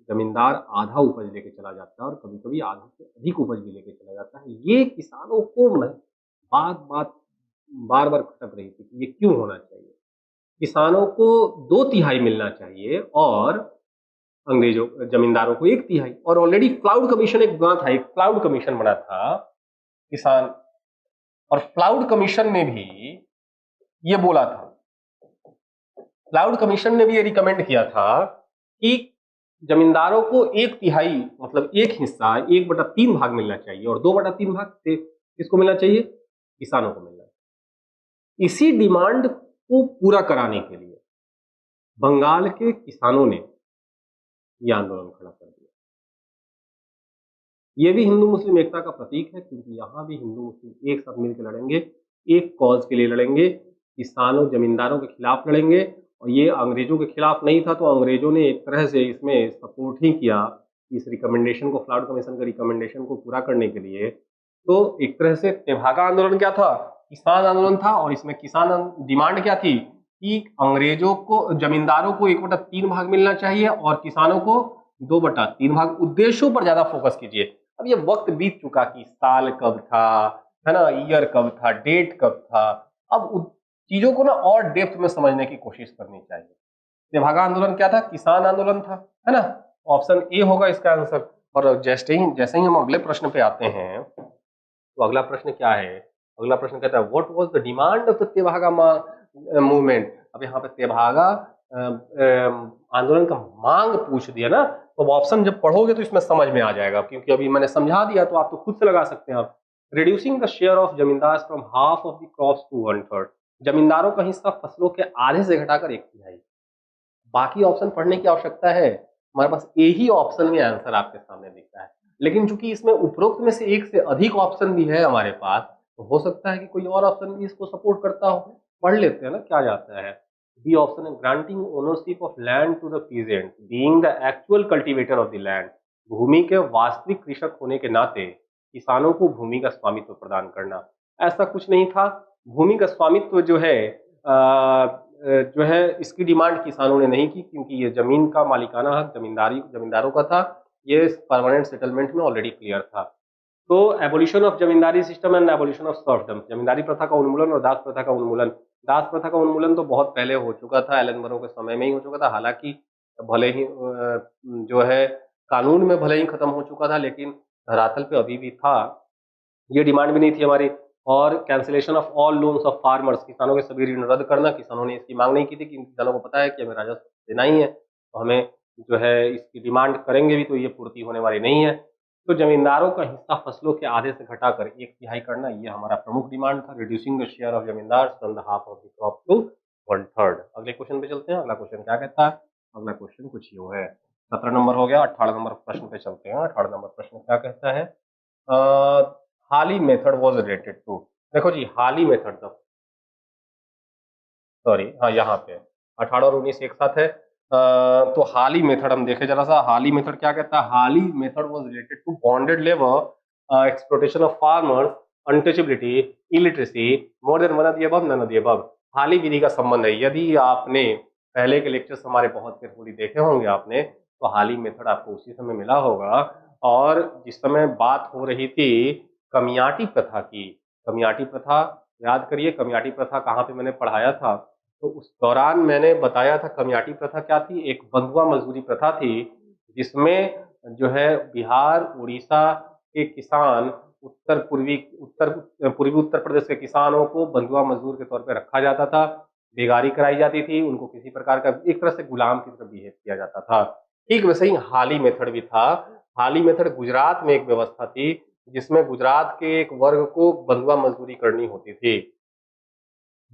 जमींदार आधा उपज लेके चला जाता है, और कभी कभी आधा से अधिक उपज भी लेके चला जाता है। ये किसानों को बार बार खटक रही थी कि ये क्यों होना चाहिए। किसानों को 2/3 मिलना चाहिए, और अंग्रेजों जमींदारों को 1/3। और ऑलरेडी क्लाउड कमीशन एक बना था, एक क्लाउड कमीशन बना था किसान, और क्लाउड कमीशन ने भी ये बोला था, क्लाउड कमीशन ने भी ये रिकमेंड किया था कि जमींदारों को 1/3 मतलब एक हिस्सा 1/3 भाग मिलना चाहिए, और 2/3 भाग से किसको मिलना चाहिए? किसानों को मिलना चाहिए। इसी डिमांड को पूरा कराने के लिए बंगाल के किसानों ने यह आंदोलन खड़ा कर दिया। ये भी हिंदू मुस्लिम एकता का प्रतीक है, क्योंकि यहाँ भी हिंदू मुस्लिम एक साथ मिलकर लड़ेंगे, एक कॉज के लिए लड़ेंगे, किसानों जमींदारों के खिलाफ लड़ेंगे। और ये अंग्रेजों के खिलाफ नहीं था, तो अंग्रेजों ने एक तरह से इसमें सपोर्ट ही किया इस रिकमेंडेशन को, फ्लाउड कमीशन के रिकमेंडेशन को पूरा करने के लिए। तो एक तरह से तेभागा आंदोलन क्या था, किसान आंदोलन था। और इसमें डिमांड क्या थी कि अंग्रेजों को, जमींदारों को 1/3 भाग मिलना चाहिए और किसानों को 2/3 भाग। उद्देश्यों पर ज्यादा फोकस कीजिए। अब ये वक्त बीत चुका कि साल कब था, है ना, ईयर कब था, डेट कब था। अब चीजों को ना और डेप्थ में समझने की कोशिश करनी चाहिए। तेभागा आंदोलन क्या था, किसान आंदोलन था, है ना। ऑप्शन ए होगा इसका आंसर। और जैसे ही हम अगले प्रश्न पे आते हैं, तो अगला प्रश्न क्या है, अगला प्रश्न कहता है what was the demand of the Tebhaga movement. अब यहाँ पे तेभागा आंदोलन का मांग पूछ दिया ना, तो ऑप्शन जब पढ़ोगे तो इसमें समझ में आ जाएगा, क्योंकि अभी मैंने समझा दिया तो आप तो खुद से लगा सकते हैं। आप reducing the share of zamindar from half of the crops to 1/3, जमींदारों का हिस्सा फसलों के आधे से घटाकर 1/3। बाकी ऑप्शन पढ़ने की आवश्यकता है, हमारे पास एक ही ऑप्शन में आंसर आपके सामने दिख रहा है। लेकिन चूंकि इसमें उपरोक्त में से एक से अधिक ऑप्शन भी है हमारे पास, तो हो सकता है कि कोई और ऑप्शन भी इसको सपोर्ट करता हो। पढ़ लेते हैं ना क्या जाता है। बी ऑप्शन है granting ownership of land to the peasant being the actual cultivator of the land. भूमि के वास्तविक कृषक होने के नाते किसानों को भूमि का स्वामित्व प्रदान करना। ऐसा कुछ नहीं था। भूमि का स्वामित्व जो है इसकी डिमांड किसानों ने नहीं की, क्योंकि ये जमीन का मालिकाना हक जमींदारों का था। ये परमानेंट सेटलमेंट में ऑलरेडी क्लियर था। तो abolition of zamindari system and abolition of serfdom, जमींदारी प्रथा का उन्मूलन और दास प्रथा का उन्मूलन। दास प्रथा का उन्मूलन तो बहुत पहले हो चुका था, एलन बरो के समय में ही हो चुका था। हालांकि भले ही जो है कानून में भले ही खत्म हो चुका था, लेकिन धरातल पे अभी भी था। ये डिमांड भी नहीं थी हमारी। और cancellation of all loans of farmers, किसानों के सभी ऋण रद्द करना। किसानों ने इसकी मांग नहीं की थी, कि किसानों को पता है कि हमें राजस्व देना ही है, तो हमें जो है इसकी डिमांड करेंगे भी तो ये पूर्ति होने वाली नहीं है। तो जमींदारों का हिस्सा फसलों के आधे से घटाकर 1/3 करना, ये हमारा प्रमुख डिमांड था। Reducing the share of zamindar from the half of the crop to 1/3। अगले क्वेश्चन पे चलते हैं। अगला क्वेश्चन क्या कहता है, अगला क्वेश्चन कुछ यूं है। 17 नंबर हो गया, 18 नंबर प्रश्न पे चलते हैं। 18 नंबर प्रश्न क्या कहता है, Hali method was related to. देखो जी, हाली मेथड था, सॉरी हाँ यहाँ पे 18 और 19 एक साथ है। तो हाली मेथड हम देखें जरा सा। हाली मेथड क्या कहता है, Hali method was related to bonded labour, exploitation of farmers, untouchability, illiteracy, more than one of the above, none of the above. Hali विधि का संबंध है। यदि आपने पहले के लेक्चर्स हमारे बहुत केयरफुली देखे होंगे आपने, तो हाली मेथड आपको उसी समय मिला होगा। और जिस समय बात हो रही थी कमियाटी प्रथा की, कमियाटी प्रथा याद करिए, कमियाटी प्रथा कहाँ पे मैंने पढ़ाया था, तो उस दौरान मैंने बताया था कमियाटी प्रथा क्या थी। एक बंधुआ मजदूरी प्रथा थी, जिसमें जो है बिहार उड़ीसा के किसान, पूर्वी उत्तर प्रदेश के किसानों को बंधुआ मजदूर के तौर पे रखा जाता था, बेगारी कराई जाती थी, उनको किसी प्रकार का एक तरह से गुलाम की तरह बिहेव किया जाता था। ठीक वैसे ही हाली मेथड भी था। हाली मेथड गुजरात में एक व्यवस्था थी, जिसमें गुजरात के एक वर्ग को बंधुआ मजदूरी करनी होती थी,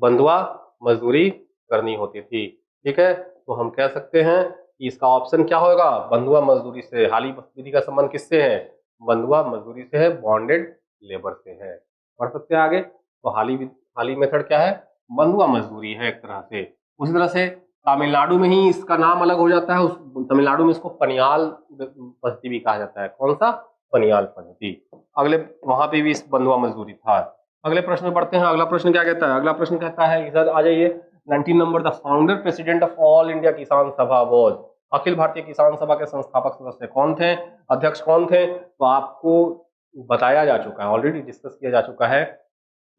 बंधुआ मजदूरी करनी होती थी। ठीक है, तो हम कह सकते हैं कि इसका ऑप्शन क्या होगा, बंधुआ मजदूरी से। हाली विधि का संबंध किससे है, बंधुआ मजदूरी से है, बॉन्डेड लेबर से है। बढ़ सकते हैं आगे। तो हाली मेथड क्या है, बंधुआ मजदूरी है एक तरह से। उसी तरह से तमिलनाडु में ही इसका नाम अलग हो जाता है। उस तमिलनाडु में इसको पनियाल पद्धति भी कहा जाता है। कौन सा, पनियाल पद्धति। अगले वहां पे भी इस बंधुआ मजदूरी था। अगले प्रश्न में बढ़ते हैं। अगला प्रश्न क्या कहता है, अगला प्रश्न कहता है इधर आ जाइए 19 number, the founder president of all India किसान सभा वाज। अखिल भारतीय किसान सभा के संस्थापक सदस्य कौन थे, अध्यक्ष कौन थे। तो आपको बताया जा चुका है, ऑलरेडी डिस्कस किया जा चुका है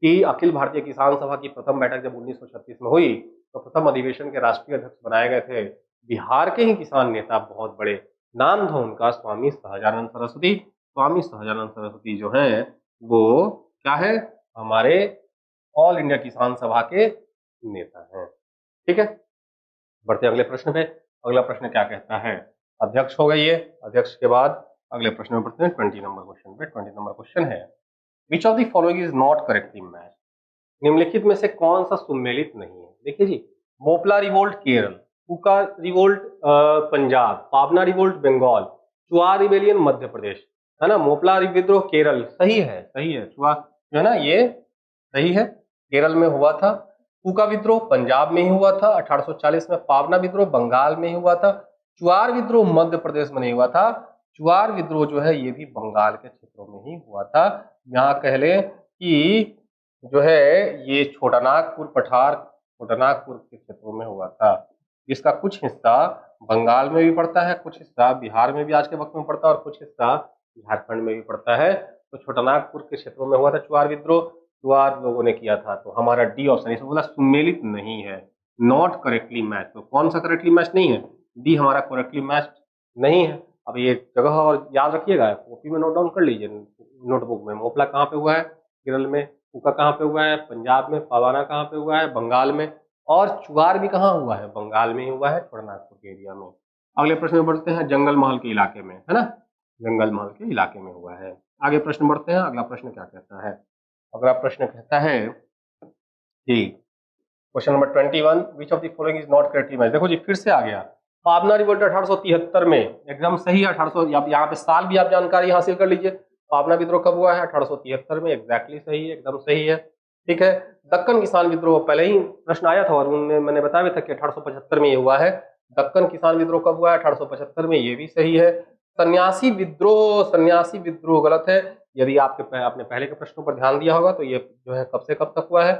कि अखिल भारतीय किसान सभा की प्रथम बैठक जब 1936 में हुई, तो प्रथम अधिवेशन के राष्ट्रीय अध्यक्ष बनाए गए थे बिहार के ही किसान नेता, बहुत बड़े। नाम था उनका स्वामी सहजानंद सरस्वती। स्वामी सहजानंद सरस्वती जो है वो क्या है, हमारे ऑल इंडिया किसान सभा के नेता हैं। ठीक है, बढ़ते अगले प्रश्न पे। अगला प्रश्न क्या कहता है, अध्यक्ष हो गई है। अध्यक्ष के बाद अगले प्रश्न में बढ़ते हैं 20 नंबर क्वेश्चन पे। 20 नंबर क्वेश्चन है विच of the following is not correctly match. निम्नलिखित में से कौन सा सुमेलित नहीं है। देखिए जी, मोपला रिवोल्ट केरल, कुका रिवोल्ट पंजाब, पावना रिवोल्ट बंगाल, चुआर रिबेलियन मध्य प्रदेश। है ना। मोपला विद्रोह केरल, सही है, सही है, चुआ जो है ना ये सही है, केरल में हुआ था। कूका विद्रोह पंजाब में ही हुआ था 1840 में। पावना विद्रोह बंगाल में ही हुआ था। चुआर विद्रोह मध्य प्रदेश में नहीं हुआ था। चुआर विद्रोह जो है ये भी बंगाल के क्षेत्रों में ही हुआ था। यहाँ कह लें कि जो है ये छोटानागपुर पठार छोटानागपुर के क्षेत्रों में हुआ था। इसका कुछ हिस्सा बंगाल में भी पड़ता है, कुछ हिस्सा बिहार में भी आज के वक्त में पड़ता है, और कुछ हिस्सा झारखंड में भी पड़ता है। तो छोटानागपुर के क्षेत्रों में हुआ था चुआर विद्रोह, चुआर लोगों ने किया था। तो हमारा डी ऑप्शन, इसमें बोला सुमेलित नहीं है, नॉट करेक्टली मैच। तो कौन सा करेक्टली मैच नहीं है? डी हमारा करेक्टली मैच नहीं है। अब ये जगह और याद रखिएगा, कॉपी में नोट डाउन कर लीजिए नोटबुक में। मोपला कहाँ पे हुआ है? केरल में। कूका कहाँ पे हुआ है? पंजाब में। पावाना कहाँ पे हुआ है? बंगाल में। और चुआर भी कहाँ हुआ है? बंगाल में ही हुआ है, छोटानागपुर के एरिया में। अगले प्रश्न में बढ़ते हैं, जंगल महल के इलाके में, है ना, जंगल महल के इलाके में हुआ है। आगे प्रश्न बढ़ते हैं। अगला प्रश्न क्या कहता है? अगला प्रश्न कहता है जी, question number 21, which of the following is not correctly match. देखो जी, फिर से आ गया पावना रिवोल्ट 1873 में, एकदम सही है। 1800, यहाँ पे साल भी आप जानकारी हासिल कर लीजिए। पावना विद्रोह कब हुआ है? 1873 में, एग्जैक्टली सही है, एकदम सही है। ठीक है। दक्कन किसान विद्रोह पहले ही प्रश्न आया था और उनमें मैंने बताया भी था कि 1875 में ये हुआ है। दक्कन किसान विद्रोह कब हुआ है? 1875 में, ये भी सही है। सन्यासी विद्रोह गलत है। यदि आपने पहले के प्रश्नों पर ध्यान दिया होगा तो ये जो है कब से कब तक हुआ है?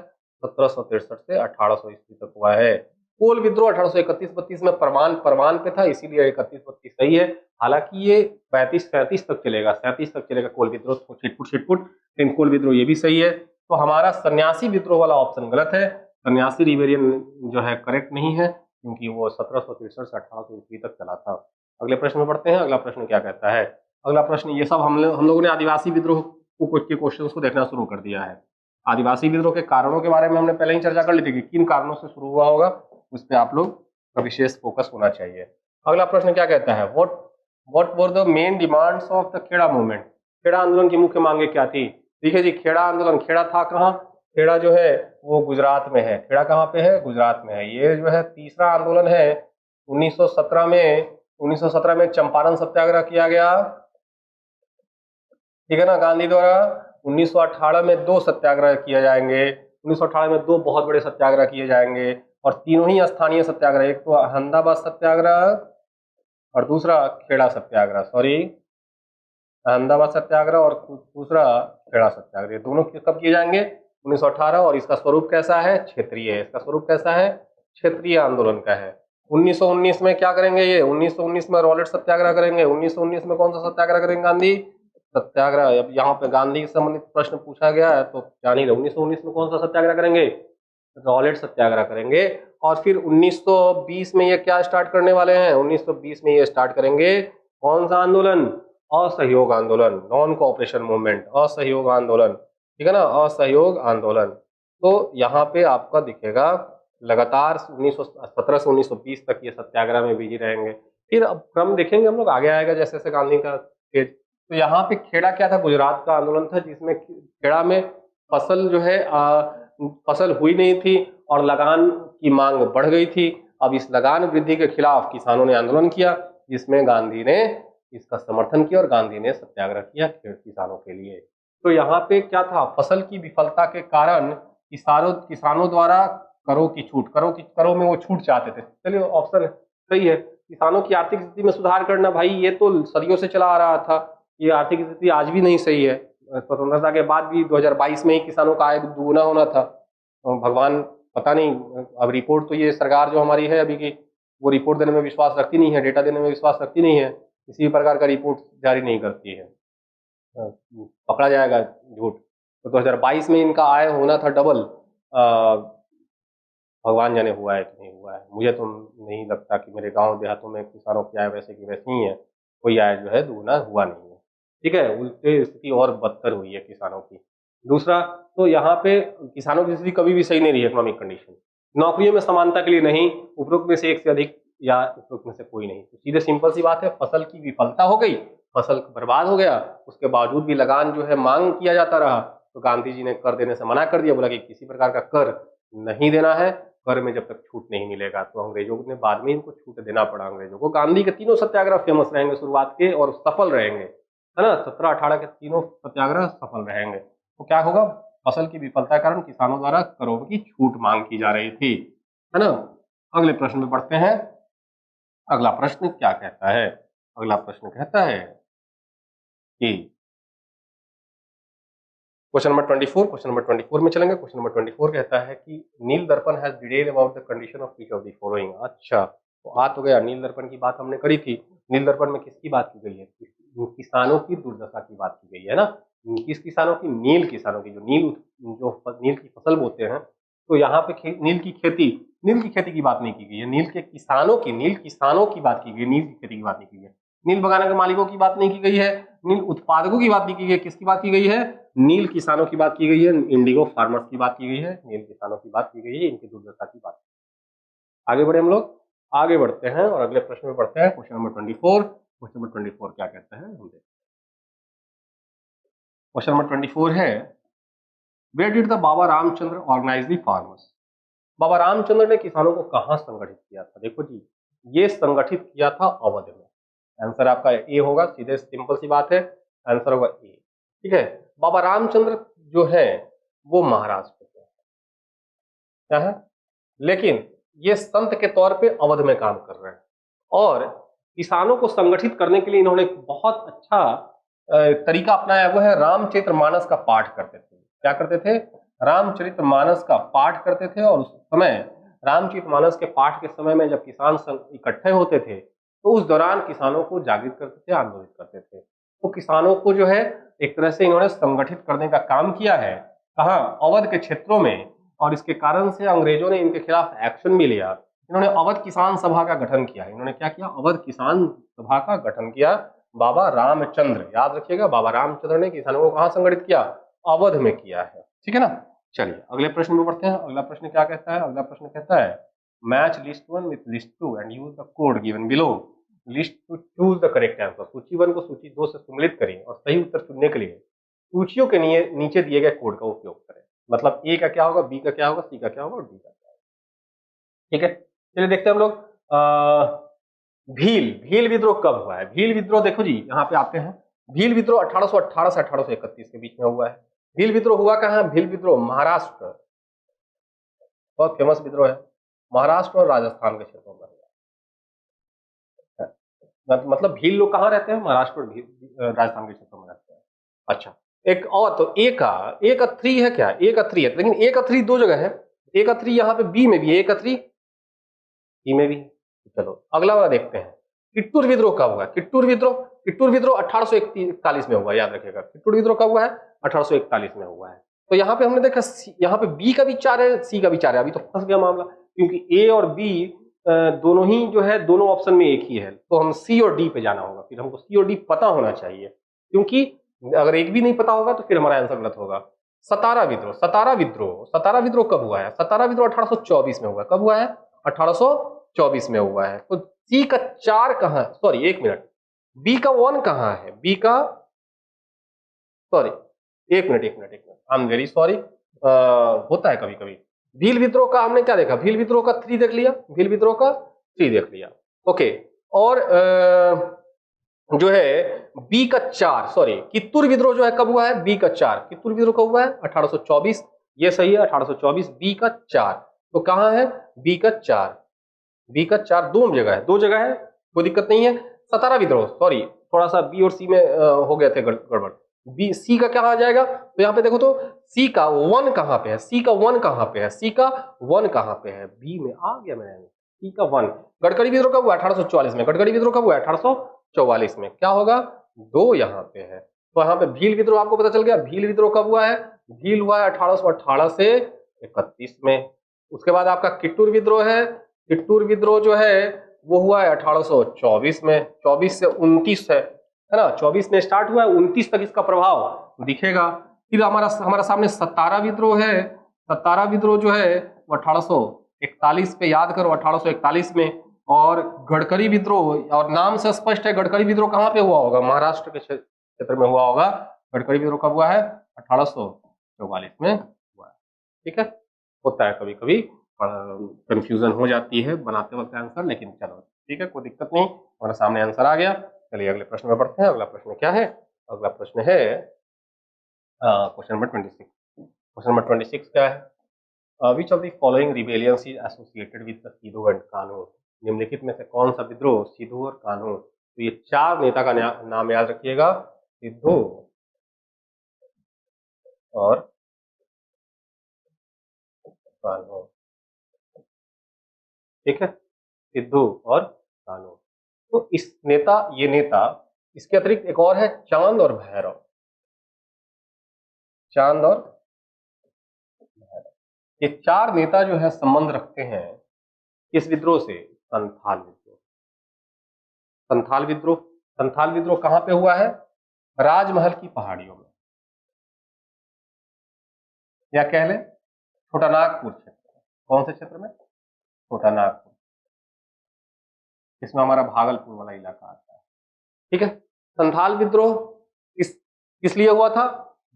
1763 से 1800 ईस्वी तक हुआ है। कोल विद्रोह 1831-32 में परमान पे था, इसीलिए 31-32 सही है। हालांकि ये 35-37 तक चलेगा, 37 तक चलेगा कोल विद्रोह, छिटपुट, लेकिन कोल विद्रोह ये भी सही है। तो हमारा सन्यासी विद्रोह वाला ऑप्शन गलत है। सन्यासी रिवेरियन जो है करेक्ट नहीं है, क्योंकि वो 1763 से 1800 ईस्वी तक चला था। अगले प्रश्न में बढ़ते हैं। अगला प्रश्न क्या कहता है? अगला प्रश्न, ये सब हम लोगों ने आदिवासी विद्रोह के क्वेश्चन को देखना शुरू कर दिया है। आदिवासी विद्रोह के कारणों के बारे में हमने पहले ही चर्चा कर ली थी कि किन कारणों से शुरू हुआ होगा, उस पर आप लोग का विशेष फोकस होना चाहिए। अगला प्रश्न क्या कहता है? What were the main demands of the Kheda movement. Kheda आंदोलन की मुख्य मांगे क्या थी? देखिए जी, खेड़ा आंदोलन, खेड़ा था कहाँ? खेड़ा जो है वो गुजरात में है। खेड़ा कहाँ पे है? गुजरात में है। ये जो है तीसरा आंदोलन है। 1917 में चंपारण सत्याग्रह किया गया, ठीक है ना, गांधी द्वारा। 1918 में 2 सत्याग्रह किए जाएंगे। 1918 में 2 बहुत बड़े सत्याग्रह किए जाएंगे, और तीनों ही स्थानीय सत्याग्रह। एक तो अहमदाबाद सत्याग्रह और दूसरा खेड़ा सत्याग्रह, सॉरी, अहमदाबाद सत्याग्रह और दूसरा खेड़ा सत्याग्रह। दोनों कब किए जाएंगे? 1918। और इसका स्वरूप कैसा है? क्षेत्रीय है। इसका स्वरूप कैसा है? क्षेत्रीय आंदोलन का है। 1919 में क्या करेंगे ये? 1919 में रॉलेट सत्याग्रह करेंगे। 1919 में कौन सा सत्याग्रह करेंगे? गांधी सत्याग्रह। अब यहाँ पे गांधी से संबंधित प्रश्न पूछा गया है तो जान ही रहे। 1919 में कौन सा सत्याग्रह करेंगे? रॉलेट सत्याग्रह करेंगे। और फिर 1920 में ये क्या स्टार्ट करने वाले हैं? 1920 में ये स्टार्ट करेंगे कौन सा आंदोलन? असहयोग आंदोलन, नॉन कोऑपरेशन मूवमेंट, असहयोग आंदोलन, ठीक है ना, असहयोग आंदोलन। तो यहाँ पे आपका दिखेगा लगातार 1917 से 1920 तक ये सत्याग्रह में बिजी रहेंगे। फिर अब क्रम देखेंगे हम लोग, आगे आएगा जैसे जैसे गांधी का स्टेज। तो यहाँ पे खेड़ा क्या था? गुजरात का आंदोलन था, जिसमें खेड़ा में फसल जो है फसल हुई नहीं थी और लगान की मांग बढ़ गई थी। अब इस लगान वृद्धि के खिलाफ किसानों ने आंदोलन किया, जिसमें गांधी ने इसका समर्थन किया और गांधी ने सत्याग्रह किया किसानों के लिए। तो यहाँ पे क्या था? फसल की विफलता के कारण किसानों द्वारा करों में वो छूट चाहते थे। चलिए, ऑप्शन सही है। किसानों की आर्थिक स्थिति में सुधार करना, भाई ये तो सदियों से चला आ रहा था। ये आर्थिक स्थिति आज भी नहीं सही है। स्वतंत्रता के बाद भी 2022 में ही किसानों का आय दुगुना होना था। तो भगवान पता नहीं, अब रिपोर्ट तो ये सरकार जो हमारी है अभी की, वो रिपोर्ट देने में विश्वास रखती नहीं है, डेटा देने में विश्वास रखती नहीं है, किसी प्रकार का रिपोर्ट जारी नहीं करती है। पकड़ा जाएगा झूठ। तो 2022 में इनका आय होना था डबल। भगवान जाने हुआ है कि नहीं हुआ है। मुझे तो नहीं लगता कि मेरे गांव देहातों में किसानों की आय वैसे की वैसी ही है, कोई आय जो है दुगुना हुआ नहीं है। ठीक है, उल्टी स्थिति और बदतर हुई है किसानों की। दूसरा, तो यहाँ पे किसानों की स्थिति कभी भी सही नहीं रही, इकोनॉमिक कंडीशन। नौकरियों में समानता के लिए नहीं, उपरोक्त में से एक से अधिक या उपरोक्त में से कोई नहीं। तो सीधे सिंपल सी बात है, फसल की विफलता हो गई, फसल बर्बाद हो गया, उसके बावजूद भी लगान जो है मांग किया जाता रहा। तो गांधी जी ने कर देने से मना कर दिया, बोला कि किसी प्रकार का कर नहीं देना है, कर में जब तक छूट नहीं मिलेगा। तो अंग्रेजों ने बाद में इनको छूट देना पड़ा अंग्रेजों को। गांधी के तीनों सत्याग्रह फेमस रहेंगे शुरुआत के और सफल रहेंगे। है ना, 17-18 के तीनों सत्याग्रह सफल रहेंगे। तो क्या होगा, फसल की विफलता के कारण किसानों द्वारा करों की छूट मांग की जा रही थी, है ना। अगले प्रश्न में पढ़ते हैं। अगला प्रश्न क्या कहता है, अगला प्रश्न कहता है कि क्वेश्चन नंबर 24 में चलेंगे। क्वेश्चन नंबर 24 कहता है कि नील दर्पण has detail about the condition of each of the following. अच्छा, तो आ तो गया, नील दर्पण की बात हमने करी थी। नील दर्पण में किसकी बात की गई है, किसानों की दुर्दशा की बात की गई है ना। किस किसानों की, नील किसानों की, जो नील की फसल बोते हैं। तो यहाँ पे नील की खेती की बात नहीं की गई है, नील किसानों की बात की गई है, नील की खेती की बात नहीं की गई है। नील बगाने के मालिकों की बात नहीं की गई है, नील उत्पादकों की बात नहीं की गई है। किसकी बात की गई है, नील किसानों की बात की गई है, इंडिगो फार्मर्स की बात की गई है, नील किसानों की बात की गई है, इनकी दुर्दशा की बात। आगे बढ़े हम लोग, आगे बढ़ते हैं और अगले प्रश्न में पढ़ते हैं। Question number 24। क्वेश्चन नंबर 24 क्या कहते हैं, हम देखते हैं। क्वेश्चन नंबर 24 है, where did the Baba Ramchandra organise the farmers. Baba Ramchandra ने किसानों को कहां संगठित किया था, देखो जी, ये संगठित किया था अवध में। आंसर आपका ए होगा, सीधे सिंपल सी बात है, आंसर होगा ए। ठीक है, बाबा रामचंद्र जो है वो महाराष्ट्र के क्या है, लेकिन ये संत के तौर पे अवध में काम कर रहे हैं। और किसानों को संगठित करने के लिए इन्होंने एक बहुत अच्छा तरीका अपनाया, वो है रामचरितमानस का पाठ करते थे। क्या करते थे, रामचरितमानस का पाठ करते थे। और उस समय रामचरितमानस के पाठ के समय में जब किसान इकट्ठे होते थे, तो उस दौरान किसानों को जागृत करते थे, आंदोलित करते थे। तो किसानों को जो है एक तरह से इन्होंने संगठित करने का काम किया है, कहाँ, अवध के क्षेत्रों में। और इसके कारण से अंग्रेजों ने इनके खिलाफ एक्शन भी लिया। इन्होंने अवध किसान सभा का गठन किया। इन्होंने क्या किया, अवध किसान सभा का गठन किया। बाबा रामचंद्र, याद रखिएगा, बाबा रामचंद्र ने किसानों को कहां संगठित किया, अवध में किया है। ठीक है ना। चलिए अगले प्रश्न में बढ़ते हैं। अगला प्रश्न क्या कहता है, अगला प्रश्न कहता है, match list 1 with list 2 and use the code given below. List to choose the correct answer. सूची 1 को सूची 2 से सम्मिलित करिए और सही उत्तर चुनने के लिए सूचियों के नीचे दिए गए कोड का उपयोग करें। मतलब ए का क्या होगा, बी का क्या होगा, सी का क्या होगा और डी का क्या होगा। ठीक है, चलिए देखते हैं हम लोग। भील विद्रोह कब हुआ है। भील विद्रोह देखो जी, यहाँ पे आते हैं। भील विद्रोह 1818 से 1831 के बीच में हुआ है। भील विद्रोह हुआ कहाँ, भील विद्रोह महाराष्ट्र, बहुत फेमस विद्रोह है, महाराष्ट्र और राजस्थान के क्षेत्रों में हुआ। मतलब भील लोग कहाँ रहते हैं, महाराष्ट्र और राजस्थान के क्षेत्रों में रहते हैं। अच्छा, एक और, तो ए का 3 है क्या, ए का 3 है, लेकिन ए का 3 दो जगह है। ए का 3 यहाँ पे बी में भी है, ए का 3 बी में भी है। चलो अगला वाला देखते हैं। कित्तूर विद्रोह कब हुआ, कित्तूर विद्रोह 1841 में हुआ, याद रखिएगा। कित्तूर विद्रोह कब हुआ है, 1841 में हुआ है। तो यहाँ पे हमने देखा, यहाँ पे बी का भी 4 है, सी का भी 4 है। अभी तो फंस गया मामला, क्योंकि ए और बी दोनों ही जो है, दोनों ऑप्शन में एक ही है। तो हम सी और डी पे जाना होगा। फिर हमको सी और डी पता होना चाहिए, क्योंकि अगर एक भी नहीं पता होगा तो फिर हमारा आंसर गलत होगा। सतारा विद्रोह कब हुआ है, सतारा विद्रोह 1824 में हुआ है। कब हुआ है, 1824 में हुआ है। तो सी का 4 कहाँ, सॉरी 1 मिनट, बी का 1 कहाँ है, बी का, sorry 1 minute, I am very sorry, होता है कभी कभी। भील विद्रोह का हमने क्या देखा, भील विद्रोह का 3 देख लिया, भील विद्रोह का 3 देख लिया। ओके, और जो है बी का 4, सॉरी कित्तूर विद्रोह जो है कब हुआ है, बी का 4, कित्तूर विद्रोह कब हुआ है, 1824, ये सही है, 1824, बी का 4। तो कहाँ है, बी का 4, बी का 4 दो जगह है, कोई दिक्कत नहीं है। सतारा विद्रोह, सॉरी थोड़ा सा बी और सी में हो गए थे गड़बड़। बी, सी का क्या आ जाएगा, तो यहाँ पे देखो तो सी का 1 कहाँ पे है, सी का 1 कहाँ पे है, सी का 1 कहाँ पे है, बी में आ गया मैंने, सी का 1। गडकरी विद्रोह कब हुआ, 1844 में। गडकरी विद्रोह कब हुआ, 1844 में। क्या होगा, 2 यहाँ पे है। तो यहाँ पे भील विद्रोह आपको पता चल गया। भील विद्रोह कब हुआ है, भील हुआ है 1818 से 31 में। उसके बाद आपका कित्तूर विद्रोह है, कित्तूर विद्रोह जो है वो हुआ है 1824 में, 24 से 29 है ना, 24 में स्टार्ट हुआ है, 29 तक इसका प्रभाव दिखेगा। फिर हमारा सामने सतारा विद्रोह है। सतारा विद्रोह जो है वो 1841 पे, याद करो 1841 में। और गडकरी विद्रोह, और नाम से स्पष्ट है, गडकरी विद्रोह कहाँ पे हुआ होगा, महाराष्ट्र के क्षेत्र में हुआ होगा। गडकरी विद्रोह कब हुआ है, 1844 में हुआ है। ठीक है, होता है कभी कभी कंफ्यूजन हो जाती है बनाते वक्त आंसर, लेकिन चलो ठीक है, कोई दिक्कत नहीं, हमारे सामने आंसर आ गया। चलिए अगले प्रश्न में बढ़ते हैं। अगला प्रश्न क्या है, अगला प्रश्न है क्वेश्चन नंबर 26। क्वेश्चन नंबर 26 क्या है? विच of the following rebellions is associated with the Sidhu and Kanhu? निम्नलिखित में से कौन सा विद्रोह सिद्धू और कान्हू? तो ये चार नेता का नाम याद रखिएगा, सिद्धू और कान्हू। ठीक है, सिद्धू और कान्हू। तो ये नेता, इसके अतिरिक्त एक और है चांद और भैरव। चांद और भैरव, ये चार नेता जो है संबंध रखते हैं किस विद्रोह से? संथाल विद्रोह। संथाल विद्रोह, संथाल विद्रोह कहां पे हुआ है? राजमहल की पहाड़ियों में, या कह ले छोटा नागपुर क्षेत्र में। कौन से क्षेत्र में? छोटा नागपुर, इसमें हमारा भागलपुर वाला इलाका आता है। ठीक है, संथाल विद्रोह किस लिए हुआ था?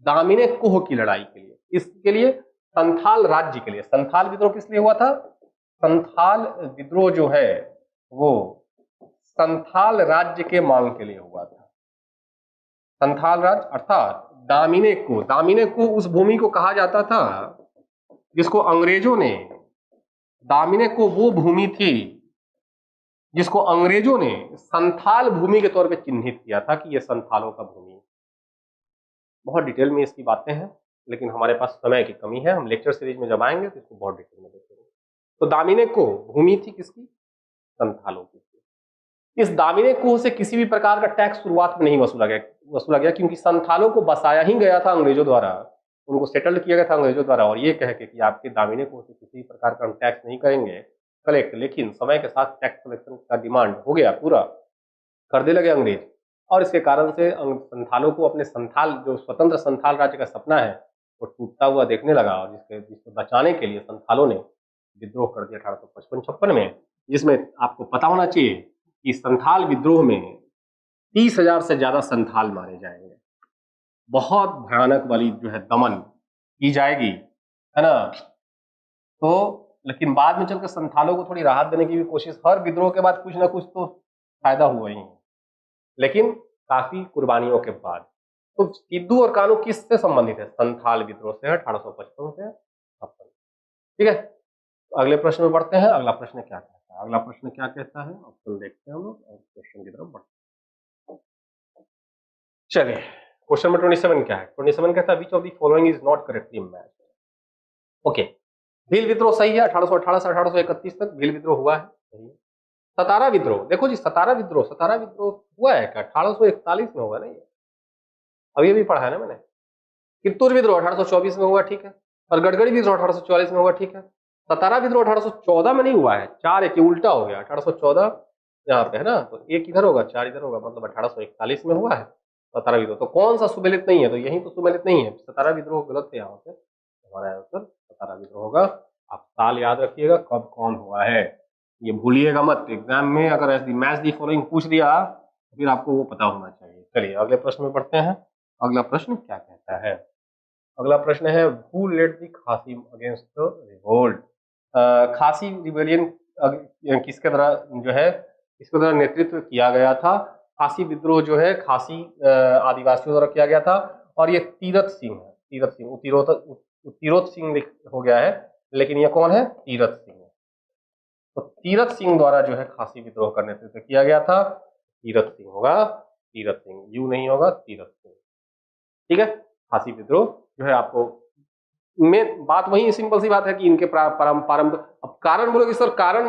दामिने कुह की लड़ाई के लिए। इसके लिए संथाल राज्य के लिए। संथाल विद्रोह किस लिए हुआ था? संथाल विद्रोह जो है वो संथाल राज्य के मांग के लिए हुआ था। संथाल राज्य अर्थात दामिने को उस भूमि को कहा जाता था जिसको अंग्रेजों ने, दामिने को वो भूमि थी जिसको अंग्रेजों ने संथाल भूमि के तौर पे चिन्हित किया था कि ये संथालों का भूमि है। बहुत डिटेल में इसकी बातें हैं, लेकिन हमारे पास समय की कमी है। हम लेक्चर सीरीज में जब आएंगे तो इसको बहुत डिटेल में देखेंगे। तो दामिने को भूमि थी किसकी? संथालों की। इस दामिने कुह से किसी भी प्रकार का टैक्स शुरुआत में नहीं वसूला गया क्योंकि संथालों को बसाया ही गया था अंग्रेजों द्वारा, उनको सेटल्ड किया गया था अंग्रेजों द्वारा, और ये कह के कि आपके दामिने कुह से किसी प्रकार का हम टैक्स नहीं करेंगे कलेक्ट। लेकिन समय के साथ टैक्स कलेक्शन का डिमांड हो गया, पूरा कर दे लगे अंग्रेज, और इसके कारण से संथालों को अपने संथाल, जो स्वतंत्र संथाल राज्य का सपना है, वो टूटता हुआ देखने लगा। और जिसको बचाने के लिए संथालों ने विद्रोह कर दिया 1855-56 में, जिसमें आपको पता होना चाहिए कि संथाल विद्रोह में 30,000 से ज्यादा संथाल मारे जाएंगे। बहुत भयानक वाली जो है दमन की जाएगी, है ना। तो लेकिन बाद में चलकर संथालों को थोड़ी राहत देने की भी कोशिश, हर विद्रोह के बाद कुछ ना कुछ तो फायदा हुआ ही है, लेकिन काफी कुर्बानियों के बाद। तो सिद्धू और कान्हू किससे संबंधित है? संथाल विद्रोह से, 1855 से 56। ठीक है, अगले प्रश्न में बढ़ते हैं। अगला प्रश्न क्या कहता है? अगला प्रश्न क्या कहता है, ऑप्शन देखते हैं हम लोग और क्वेश्चन की तरफ बढ़ते हैं। चलिए, क्वेश्चन नंबर 27 क्या है? 27 कहता है, विच of the following is not correctly matched? Okay, Bhil विद्रोह सही है, 1818 से 1831 तक भील विद्रोह हुआ है, सही है। सतारा विद्रोह, देखो जी, सतारा विद्रोह हुआ है क्या? 1841 में हुआ, नहीं अभी अभी पढ़ा है ना मैंने। कित्तूर विद्रोह 1824 में हुआ, ठीक है। और गड़गड़ी विद्रोह 1844 में हुआ, ठीक है। सतारा विद्रोह 1814 में नहीं हुआ है, 4 एक उल्टा हो गया, 1814 यहाँ पे है ना, तो एक इधर होगा 4 इधर होगा, मतलब 1841 में हुआ है सतारा विद्रोह। तो कौन सा सुमेलित नहीं है? तो यही तो सुमेलित नहीं है, सतारा विद्रोह गलत है यहाँ पे। हमारा आंसर सतारा विद्रोह होगा। आप साल याद रखिएगा कब कौन हुआ है, ये भूलिएगा मत। एग्जाम में अगर मैच दी फॉलोइंग पूछ दिया फिर आपको वो पता होना चाहिए। चलिए अगले प्रश्न में पढ़ते हैं। अगला प्रश्न क्या कहता है? अगला प्रश्न है, हु लेड द खासी अगेंस्ट द रिवोल्ट? खासी रिबेलियन किसके द्वारा जो है, इसके द्वारा नेतृत्व किया गया था? खासी विद्रोह जो है खासी आदिवासियों द्वारा किया गया था, और ये तीरथ सिंह है। तीरथ सिंह, उत्तिरोत सिंह हो गया है, लेकिन ये कौन है? तीरथ सिंह। तो तीरथ सिंह द्वारा जो है खासी विद्रोह का नेतृत्व किया गया था। तीरथ सिंह होगा, तीरथ सिंह, यू नहीं होगा, तीरथ सिंह। ठीक है, खासी विद्रोह जो है, आपको में बात वही सिंपल सी बात है कि इनके अब कारण बोलोगे सर, कारण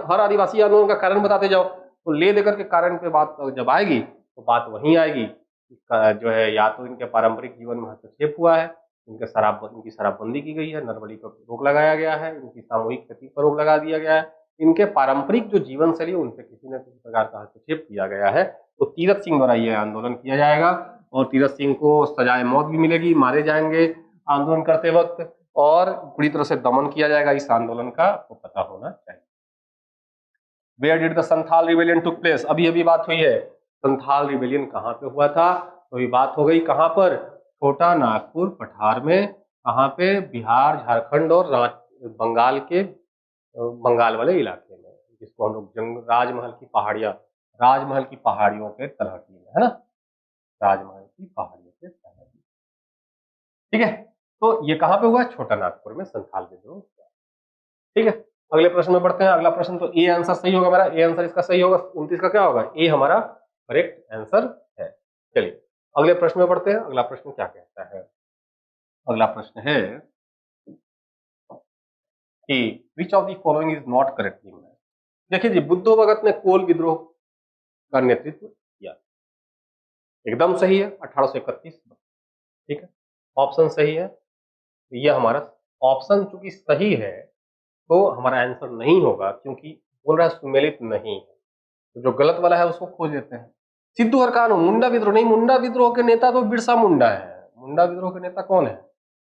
हर आदिवासी आंदोलन का कारण बताते जाओ, तो ले देकर के कारण पे बात जब आएगी तो बात वहीं आएगी, जो है या तो इनके पारंपरिक जीवन में हस्तक्षेप हुआ है, इनकी शराबबंदी की गई है, नरबली पर रोक लगाया गया है, इनकी सामूहिक खेती पर रोक लगा दिया गया है, इनके पारंपरिक जो जीवन शैली उन पर किसी न किसी प्रकार का हस्तक्षेप किया गया है। तो तीरथ सिंह द्वारा यह आंदोलन किया जाएगा, और तीरथ सिंह को सजाए मौत भी मिलेगी, मारे जाएंगे आंदोलन करते वक्त, और पूरी तरह से दमन किया जाएगा इस आंदोलन का, आपको पता होना चाहिए। Where did the Santhal rebellion took place? अभी अभी बात हुई है, संथाल रिबेलियन कहाँ पे हुआ था? तो अभी बात हो गई कहाँ पर? छोटा नागपुर पठार में। कहाँ पे? बिहार, झारखंड और बंगाल वाले इलाके में, जिसको हम लोग राजमहल की पहाड़ियों के तलहटी में, है ना, राजमहल की पहाड़ियों से फैला दिया। ठीक है, तो ये कहाँ पे हुआ? छोटा नागपुर में संथाल विद्रोह। ठीक है, अगले प्रश्न में बढ़ते हैं। अगला प्रश्न, तो ए आंसर सही होगा मेरा, ए आंसर इसका सही होगा, 29 का क्या होगा? ए हमारा करेक्ट आंसर है। चलिए अगले प्रश्न में बढ़ते हैं। अगला प्रश्न क्या कहता है? अगला प्रश्न है कि विच of the following is not correctly match. देखिए जी, बुद्धो भगत ने कोल विद्रोह का नेतृत्व किया, एकदम सही है, 1831। ठीक है, ऑप्शन सही है, यह हमारा ऑप्शन चूंकि सही है तो हमारा आंसर नहीं होगा, क्योंकि बोल रहा है सुमेलित नहीं है, तो जो गलत वाला है उसको खोज लेते हैं। सिद्धू और कानू, मुंडा विद्रोह नहीं, मुंडा विद्रोह के नेता तो बिरसा मुंडा है। मुंडा विद्रोह के नेता कौन है?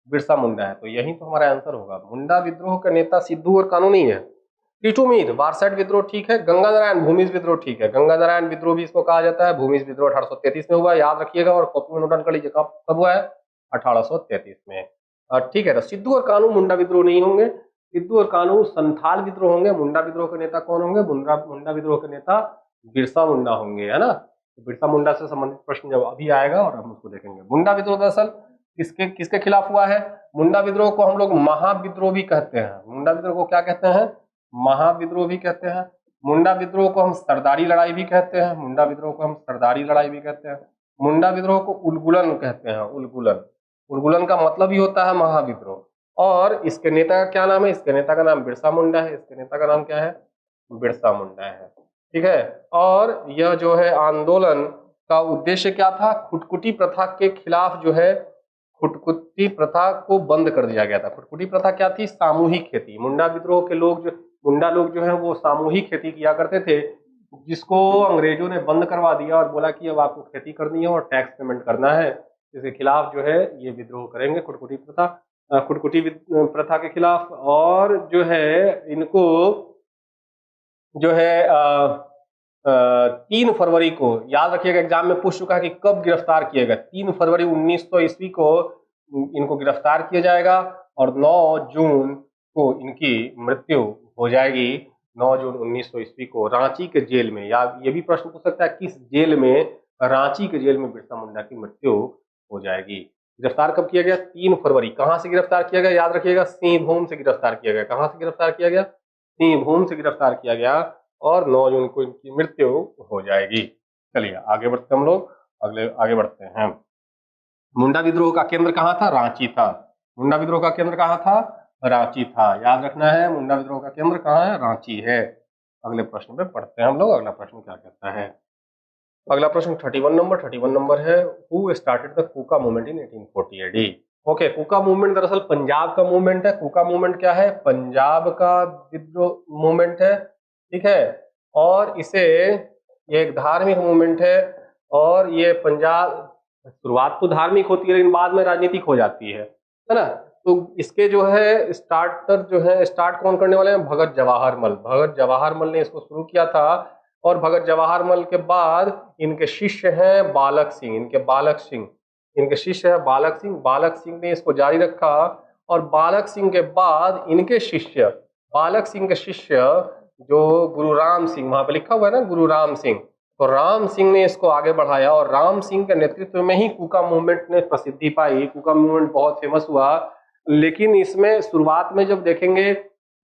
बिरसा मुंडा है, तो यही तो हमारा आंसर होगा। मुंडा विद्रोह का नेता सिद्धू और कानू नहीं है। टिटुमीर, वारसाइड विद्रोह ठीक है। गंगा नारायण भूमिज विद्रोह ठीक है, गंगा नारायण विद्रोह भी इसको कहा जाता है। भूमिज विद्रोह 1833 में हुआ, याद रखिएगा, और कॉपी में नोट डाउन कर लीजिए कब हुआ है? 1833 में। ठीक है, तो सिद्धू और कानू मुंडा विद्रोह नहीं होंगे, सिद्धू और कानू संथाल विद्रोह होंगे। मुंडा विद्रोह के नेता कौन होंगे? मुंडा विद्रोह के नेता बिरसा मुंडा होंगे, है ना। तो बिरसा मुंडा से संबंधित प्रश्न जब अभी आएगा और हम उसको देखेंगे। मुंडा विद्रोह दरअसल किसके किसके खिलाफ हुआ है? मुंडा विद्रोह को हम लोग महाविद्रोह भी कहते हैं। मुंडा विद्रोह को क्या कहते हैं? महाविद्रोह भी कहते हैं। मुंडा विद्रोह को हम सरदारी लड़ाई भी कहते हैं। मुंडा विद्रोह को हम सरदारी लड़ाई भी कहते हैं। मुंडा विद्रोह को उलगुलन कहते हैं। उलगुलन, उलगुलन का मतलब ही होता है महाविद्रोह। और इसके नेता का क्या नाम है? इसके नेता का नाम बिरसा मुंडा है। इसके नेता का नाम क्या है? बिरसा मुंडा है। ठीक है, और यह जो है आंदोलन का उद्देश्य क्या था? खुटकुटी प्रथा के खिलाफ जो है, खुटकुटी प्रथा को बंद कर दिया गया था। खुटकुटी प्रथा क्या थी? सामूहिक खेती। मुंडा विद्रोह के लोग जो, मुंडा लोग जो है वो सामूहिक खेती किया करते थे, जिसको अंग्रेजों ने बंद करवा दिया और बोला कि अब आपको खेती करनी है और टैक्स पेमेंट करना है। इसके खिलाफ जो है ये विद्रोह करेंगे, खुटकुटी प्रथा, खुटकुटी प्रथा के खिलाफ। और जो है इनको जो है 3 फरवरी को, याद रखिएगा, एग्जाम में पूछ चुका है कि कब गिरफ्तार किया गया। 3 फरवरी 1900 ईस्वी को इनको गिरफ्तार किया जाएगा और 9 जून को इनकी मृत्यु हो जाएगी। 9 जून 1900 ईस्वी को रांची के जेल में, या ये भी प्रश्न पूछ सकता है किस जेल में? रांची के जेल में बिरसा मुंडा की मृत्यु हो जाएगी। गिरफ्तार कब किया गया? 3 फरवरी। कहां से गिरफ्तार किया गया? याद रखिएगा, सिंहभूम से गिरफ्तार किया गया। कहां से गिरफ्तार किया गया? सिंहभूम से गिरफ्तार किया गया, और 9 जून को इनकी मृत्यु हो जाएगी। चलिए आगे बढ़ते हम लोग, आगे बढ़ते हैं। मुंडा विद्रोह का केंद्र कहाँ था? रांची था। मुंडा विद्रोह का केंद्र कहाँ था? रांची था, याद रखना है। मुंडा विद्रोह का केंद्र कहाँ है? रांची है। अगले प्रश्न पे पढ़ते हैं हम लोग। अगला प्रश्न क्या कहता है? अगला प्रश्न 31 नंबर है। Who started the Kuka movement in 1840 AD? Okay, Kuka movement दरअसल पंजाब का मूवमेंट है। कूका मूवमेंट क्या है? पंजाब का विद्रोह मूवमेंट है। ठीक है, और इसे, ये एक धार्मिक मूवमेंट है, और ये पंजाब, शुरुआत तो धार्मिक होती है लेकिन बाद में राजनीतिक हो जाती है ना। तो इसके जो है स्टार्टर जो है, स्टार्ट कौन करने वाले हैं? भगत जवाहर मल। भगत जवाहर मल ने इसको शुरू किया था, और भगत जवाहर मल के बाद इनके शिष्य हैं बालक सिंह। इनके शिष्य है बालक सिंह। बालक सिंह ने इसको जारी रखा, और बालक सिंह के बाद इनके शिष्य, बालक सिंह के शिष्य जो गुरु राम सिंह, वहां पे लिखा हुआ है ना गुरु राम सिंह, तो राम सिंह ने इसको आगे बढ़ाया, और राम सिंह के नेतृत्व में ही कूका मूवमेंट ने प्रसिद्धि पाई। कूका मूवमेंट बहुत फेमस हुआ, लेकिन इसमें शुरुआत में जब देखेंगे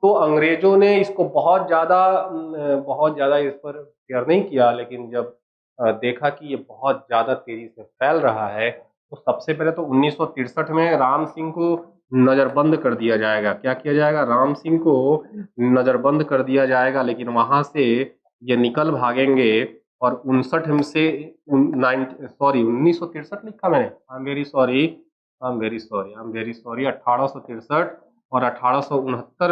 तो अंग्रेजों ने इसको बहुत ज्यादा इस पर केयर नहीं किया, लेकिन जब देखा कि ये बहुत ज्यादा तेजी से फैल रहा है, तो सबसे पहले तो 1963 में राम सिंह को नजरबंद कर दिया जाएगा। क्या किया जाएगा? राम सिंह को नजरबंद कर दिया जाएगा, लेकिन वहां से ये निकल भागेंगे, और 59 से 1963 लिखा मैंने, आई एम वेरी सॉरी 1863 और 1869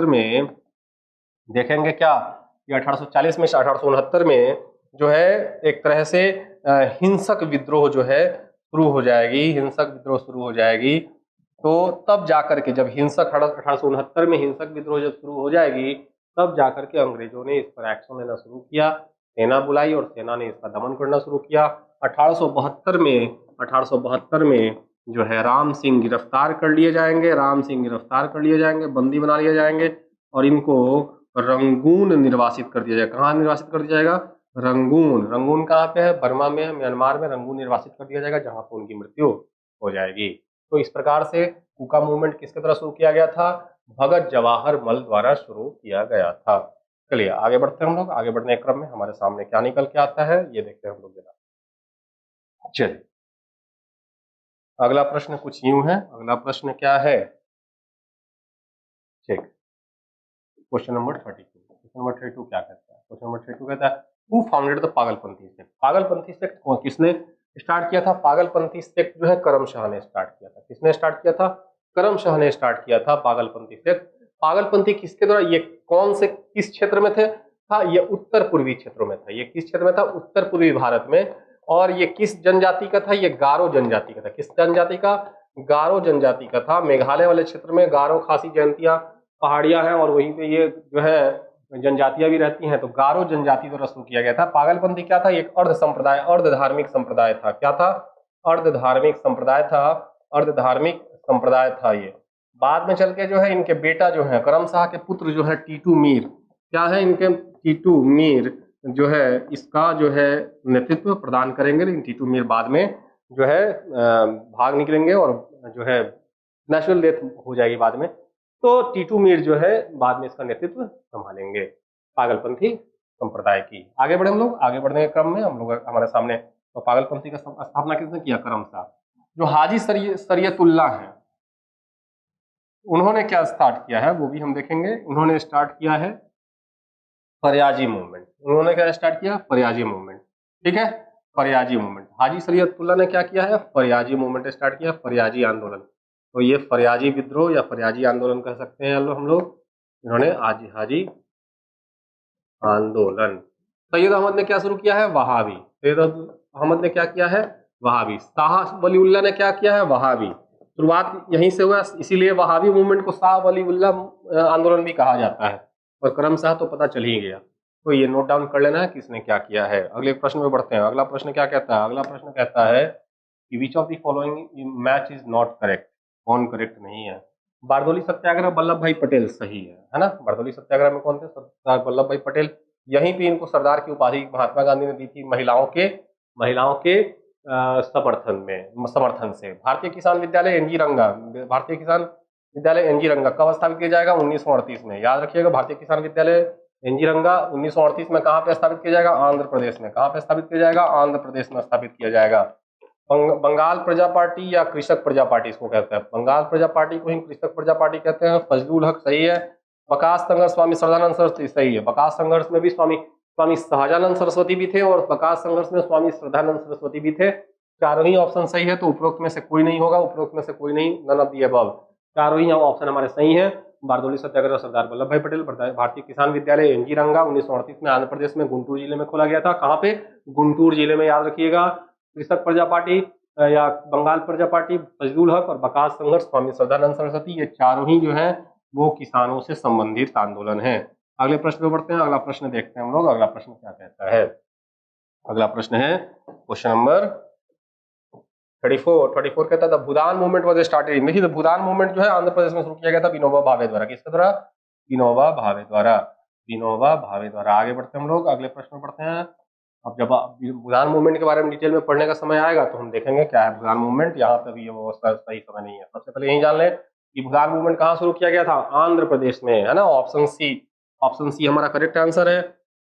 में देखेंगे क्या, ये 1840 में 1869 में जो है एक तरह से हिंसक विद्रोह जो है शुरू हो जाएगी। तो तब जाकर के, जब हिंसक 1869 में हिंसक विद्रोह जब शुरू हो जाएगी, तब जाकर के अंग्रेजों ने इस पर एक्शन लेना शुरू किया, सेना बुलाई और सेना ने इसका दमन करना शुरू किया। 1872 में जो है राम सिंह गिरफ्तार कर लिए जाएंगे, बंदी बना लिए जाएंगे, और इनको रंगून निर्वासित कर दिया जाएगा। कहाँ निर्वासित कर दिया जाएगा? रंगून, रंगून कहाँ पे है? बर्मा में, म्यांमार में रंगून निर्वासित कर दिया जाएगा जहां पर उनकी मृत्यु हो जाएगी। तो इस प्रकार से कूका मूवमेंट किसके द्वारा शुरू किया गया था? भगत जवाहर मल द्वारा शुरू किया गया था। चलिए आगे बढ़ते हैं हम लोग। आगे बढ़ने के क्रम में हमारे सामने क्या निकल के आता है ये देखते हैं हम लोग जरा। चलिए अगला प्रश्न कुछ यूं है। अगला प्रश्न क्या है? ठीक, क्वेश्चन नंबर 32। क्वेश्चन नंबर 32 क्या कहता है? क्वेश्चन नंबर 32 कहता है who founded the Pagalpanthi sect? Pagalpanthi sect किसने स्टार्ट किया था? पागलपंथी सेक्ट जो है करम शाह ने स्टार्ट किया था। किसने स्टार्ट किया था? करम शाह ने स्टार्ट किया था पागलपंथी सेक्ट। पागलपंथी किसके द्वारा? ये कौन से किस क्षेत्र में थे? था ये उत्तर पूर्वी क्षेत्रों में था। ये किस क्षेत्र में था? उत्तर पूर्वी भारत में। और ये किस जनजाति का था? ये गारो जनजाति का था। किस जनजाति का? गारो जनजाति का था। मेघालय वाले क्षेत्र में गारो, खासी जयंतिया पहाड़ियां हैं और वहीं पे ये जो है जनजातियां भी रहती हैं। तो गारो जनजाति द्वारा शुरू किया गया था। पागलपंथी क्या था? एक अर्ध संप्रदाय, अर्ध धार्मिक संप्रदाय था। क्या था? अर्ध धार्मिक संप्रदाय था। अर्ध धार्मिक संप्रदाय था ये। बाद में चल के जो है इनके बेटा जो है करम शाह के पुत्र जो है टीटू मीर, क्या है इनके? टीटू मीर जो है इसका जो है नेतृत्व प्रदान करेंगे। लेकिन टीटू मीर बाद में जो है भाग निकलेंगे और जो है नेचुरल डेथ हो जाएगी बाद में। तो टीटू मीर जो है बाद में इसका नेतृत्व संभालेंगे पागलपंथी संप्रदाय की। आगे बढ़े हम लोग। आगे बढ़ने के क्रम में हम लोग हमारे सामने तो पागलपंथी का स्थापना किसने किया? करम शाह। जो हाजी शरीयतुल्लाह हैं उन्होंने क्या स्टार्ट किया है वो भी हम देखेंगे। उन्होंने स्टार्ट किया है फरियाजी मूवमेंट। उन्होंने क्या स्टार्ट किया? फरियाजी मूवमेंट। ठीक है, फरियाजी मूवमेंट। हाजी शरीयतुल्लाह ने क्या किया है? फरियाजी मूवमेंट स्टार्ट किया, फरियाजी आंदोलन। तो ये फरियाजी विद्रोह या फरियाजी आंदोलन कह सकते हैं हम लोग। इन्होंने हाजी आंदोलन। सैयद अहमद ने क्या शुरू किया है? वहाबी। सैयद अहमद ने क्या किया है? वहाबी। शाह वलीउल्लाह ने क्या किया है? वहाबी। शुरुआत यहीं से हुआ, इसीलिए वहाबी मूवमेंट को शाह वलीउल्लाह आंदोलन भी कहा जाता है। और करम शाह तो पता चल ही गया। तो ये नोट डाउन कर लेना है किसने क्या किया है। अगले प्रश्न में बढ़ते हैं। अगला प्रश्न क्या कहता है? अगला प्रश्न कहता है कि विच of the following match is not correct? कौन करेक्ट नहीं है? बारदोली सत्याग्रह वल्लभ भाई पटेल सही है ना? बारदोली सत्याग्रह में कौन थे? सरदार वल्लभ भाई पटेल। यहीं पे इनको सरदार की उपाधि महात्मा गांधी ने दी थी महिलाओं के समर्थन से। भारतीय किसान विद्यालय एनजी रंगा, भारतीय किसान विद्यालय एनजी रंगा कब स्थापित किया जाएगा? 1938 में। याद रखिएगा भारतीय किसान विद्यालय एनजी रंगा 1938 में कहाँ पे स्थापित किया जाएगा? आंध्र प्रदेश में। कहाँ पे स्थापित किया जाएगा? आंध्र प्रदेश में स्थापित किया जाएगा। बंगाल प्रजा पार्टी या कृषक प्रजा पार्टी इसको कहते हैं। बंगाल प्रजा पार्टी को ही कृषक प्रजा पार्टी कहते हैं। फजलुल हक सही है। प्रकाश संघर्ष स्वामी श्रद्धानंद सरस्वती सही है। प्रकाश संघर्ष में भी स्वामी सहजानंद सरस्वती भी थे और प्रकाश संघर्ष में स्वामी श्रद्धानंद सरस्वती भी थे। चारों ही ऑप्शन सही है। तो उपरोक्त में से कोई नहीं होगा, उपरोक्त में से कोई नहीं, नन ऑफ द अबव। चारों ही ऑप्शन हमारे सही है। बारदोली सत्याग्रह सरदार वल्लभ भाई पटेल। भारतीय किसान विद्यालय एनजी रंगा 1938 में आंध्र प्रदेश में गुंटूर जिले में खोला गया था। कहाँ पे? गुंटूर जिले में। याद रखिएगा। कृषक प्रजा पार्टी या बंगाल प्रजा पार्टी, फजलुल हक और प्रकाश संघर्ष स्वामी श्रद्धानंद सरस्वती, ये चारों ही जो है वो किसानों से संबंधित आंदोलन है। अगले प्रश्न में बढ़ते हैं। अगला प्रश्न देखते हैं हम लोग। अगला प्रश्न क्या कहता है? अगला प्रश्न है क्वेश्चन नंबर 34 कहता था भूदान मूवमेंट वाज स्टार्टेड। देखिए भूदान मूवमेंट जो है आंध्र प्रदेश में शुरू किया गया था विनोबा भावे द्वारा। किसके द्वारा? विनोबा भावे द्वारा। विनोबा भावे द्वारा। आगे बढ़ते हैं हम लोग। अगले प्रश्न में बढ़ते हैं। अब जब भूदान मूवमेंट के बारे में डिटेल में पढ़ने का समय आएगा तो हम देखेंगे क्या है भूदान मूवमेंट। यहाँ पे भी वो सही समय नहीं है। सबसे पहले यही जान लें कि भूदान मूवमेंट कहाँ शुरू किया गया था? आंध्र प्रदेश में, है ना? ऑप्शन सी, ऑप्शन सी हमारा करेक्ट आंसर है।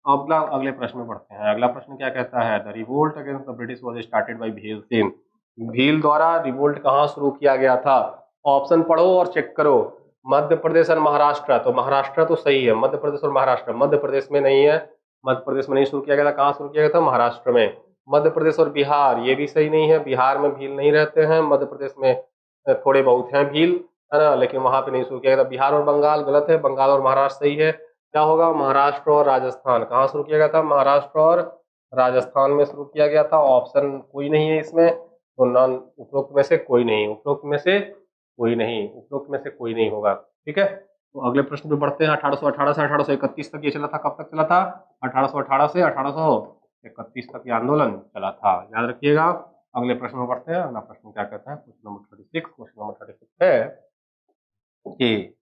अगले प्रश्न में बढ़ते हैं। अगला प्रश्न क्या कहता है? The revolt against the British was started by Bhil Singh. Bhil द्वारा रिवोल्ट कहाँ शुरू किया गया था? ऑप्शन पढ़ो और चेक करो। मध्य प्रदेश और महाराष्ट्र। तो महाराष्ट्र तो सही है। मध्य प्रदेश और महाराष्ट्र। मध्य प्रदेश में नहीं है। मध्य प्रदेश में नहीं शुरू किया गया था। कहाँ शुरू किया गया था? महाराष्ट्र में। मध्य प्रदेश और बिहार, ये भी सही नहीं है। बिहार में भील नहीं रहते हैं। मध्य प्रदेश में थोड़े बहुत हैं भील, है ना? लेकिन वहां पे नहीं शुरू किया गया था। बिहार और बंगाल गलत है। बंगाल और महाराष्ट्र सही है। क्या होगा? महाराष्ट्र और राजस्थान। कहाँ शुरू किया गया था? महाराष्ट्र और राजस्थान में शुरू किया गया था। ऑप्शन कोई नहीं है इसमें। तो नॉन, उपरोक्त में से कोई नहीं, उपरोक्त में से कोई नहीं, उपरोक्त में से कोई नहीं होगा। ठीक है, तो अगले प्रश्न पे बढ़ते हैं। 1818 से 1831 तक ये चला था। कब तक चला था? 1818 से 1831 तक ये आंदोलन चला था। याद रखिएगा। अगले प्रश्न में बढ़ते हैं। अगला प्रश्न क्या कहता है? Question number 36। क्वेश्चन नंबर 36 है कि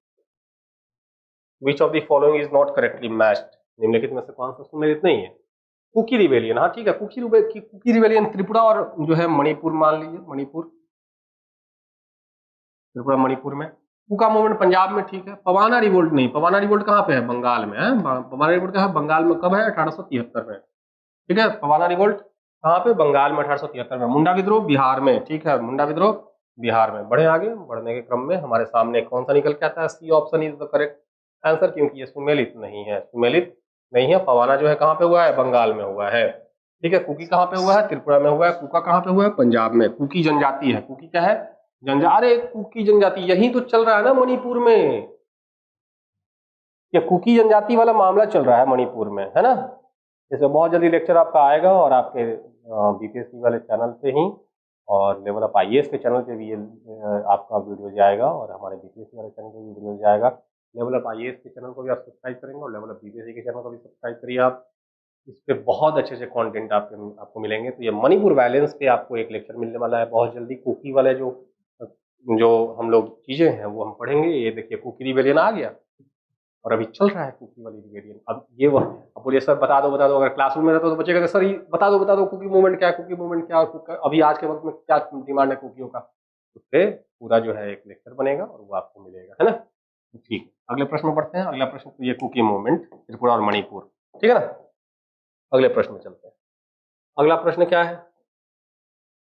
विच of the following is not correctly matched? निम्नलिखित में से कौन सा सुमेलित नहीं है? कुकी रिबेलियन, हाँ ठीक है, कुकी रिबेलियन त्रिपुरा और जो है मणिपुर मान लीजिए, मणिपुर, त्रिपुरा मणिपुर में। कुका मूवमेंट पंजाब में, ठीक है। पवाना रिवोल्ट नहीं, पवाना रिवोल्ट कहाँ पे है? बंगाल में है। पवाना रिवोल्ट कहाँ है? बंगाल में। कब है? 1873 में, ठीक है। पवाना रिवोल्ट कहाँ पे? बंगाल में, 1873 में। मुंडा विद्रोह बिहार में, ठीक है, मुंडा विद्रोह बिहार में। बढ़े आगे, बढ़ने के क्रम में हमारे सामने कौन सा निकल के आता है? C option is the correct answer, क्योंकि ये सुमेलित नहीं है, सुमेलित नहीं है। पवाना जो है कहाँ पे हुआ है? बंगाल में हुआ है, ठीक है। कुकी कहाँ पे हुआ है? त्रिपुरा में हुआ है। कुका कहाँ पे हुआ है? पंजाब में। कुकी जनजाति है, कुकी क्या है? अरे कुकी जनजाति यही तो चल रहा है ना मणिपुर में, ये कुकी जनजाति वाला मामला चल रहा है मणिपुर में, है ना। इसमें बहुत जल्दी लेक्चर आपका आएगा, और आपके बीपीएससी वाले चैनल पे ही, और लेवल अप आईएएस के चैनल पे भी ये आपका वीडियो जाएगा, और हमारे बीपीएससी वाले चैनल पे भी वीडियो जाएगा। लेवल अप आईएएस के चैनल को भी आप सब्सक्राइब करेंगे, और लेवल अप बीपीएससी के चैनल को भी सब्सक्राइब करिए आप। इस पे बहुत अच्छे अच्छे कंटेंट आपको मिलेंगे। तो ये मणिपुर वायलेंस पे आपको एक लेक्चर मिलने वाला है बहुत जल्दी। कुकी वाले जो हम लोग चीजें हैं वो हम पढ़ेंगे। ये देखिए कुकी रिबेलियन आ गया, और अभी चल रहा है कुकी वाली रिबेलियन। अब ये वह अब बोलिए सर बता दो बता दो, अगर क्लासरूम में रहता तो बच्चे कहते सर ये बता दो कुकी मूवमेंट क्या है, कुकी मूवमेंट क्या है, अभी आज के वक्त में क्या डिमांड है कुकियों का, उस पर पूरा जो है एक लेक्चर बनेगा और वो आपको मिलेगा, है ना। ठीक है, अगले प्रश्न में पढ़ते हैं। अगला प्रश्न तो ये कुकी मूवमेंट त्रिपुरा और मणिपुर, ठीक है ना। अगले प्रश्न में चलते हैं। अगला प्रश्न क्या है?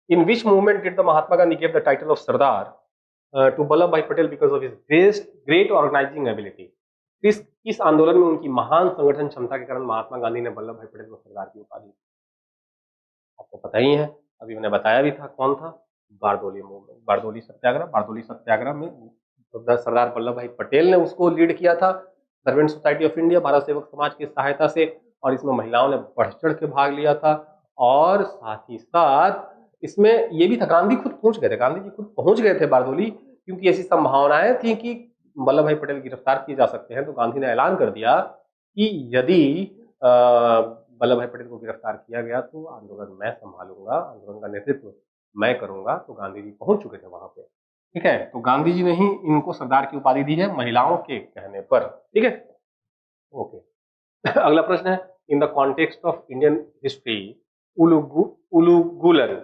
In which movement did the Mahatma Gandhi give the title of Sardar to Vallabhbhai Patel because of his great organising ability? किस आंदोलन में उनकी महान संगठन क्षमता के कारण महात्मा गांधी ने वल्लभ भाई पटेल को सरदार की उपाधि दी? आपको पता ही है, अभी मैंने बताया भी था, कौन था? बारदोली मूवमेंट, बारदोली सत्याग्रह। बारदोली सत्याग्रह में सरदार वल्लभ भाई पटेल ने उसको लीड किया था, servant society of India, Bharat सेवक समाज की सहायता से, और इसमें महिलाओं ने बढ़ चढ़ के भाग लिया था। और साथ ही साथ इसमें ये भी था, गांधी खुद पहुंच गए थे, गांधी जी खुद पहुंच गए थे बारदोली, क्योंकि ऐसी संभावनाएं थी कि वल्लभ भाई पटेल गिरफ्तार किए जा सकते हैं। तो गांधी ने ऐलान कर दिया कि यदि वल्लभ भाई पटेल को गिरफ्तार किया गया तो आंदोलन मैं संभालूंगा, आंदोलन का नेतृत्व मैं करूंगा। तो गांधी जी पहुंच चुके थे वहां पे, ठीक है। तो गांधी जी ने ही इनको सरदार की उपाधि दी है महिलाओं के कहने पर, ठीक है। ओके अगला प्रश्न है, in the context of Indian history Ulgulan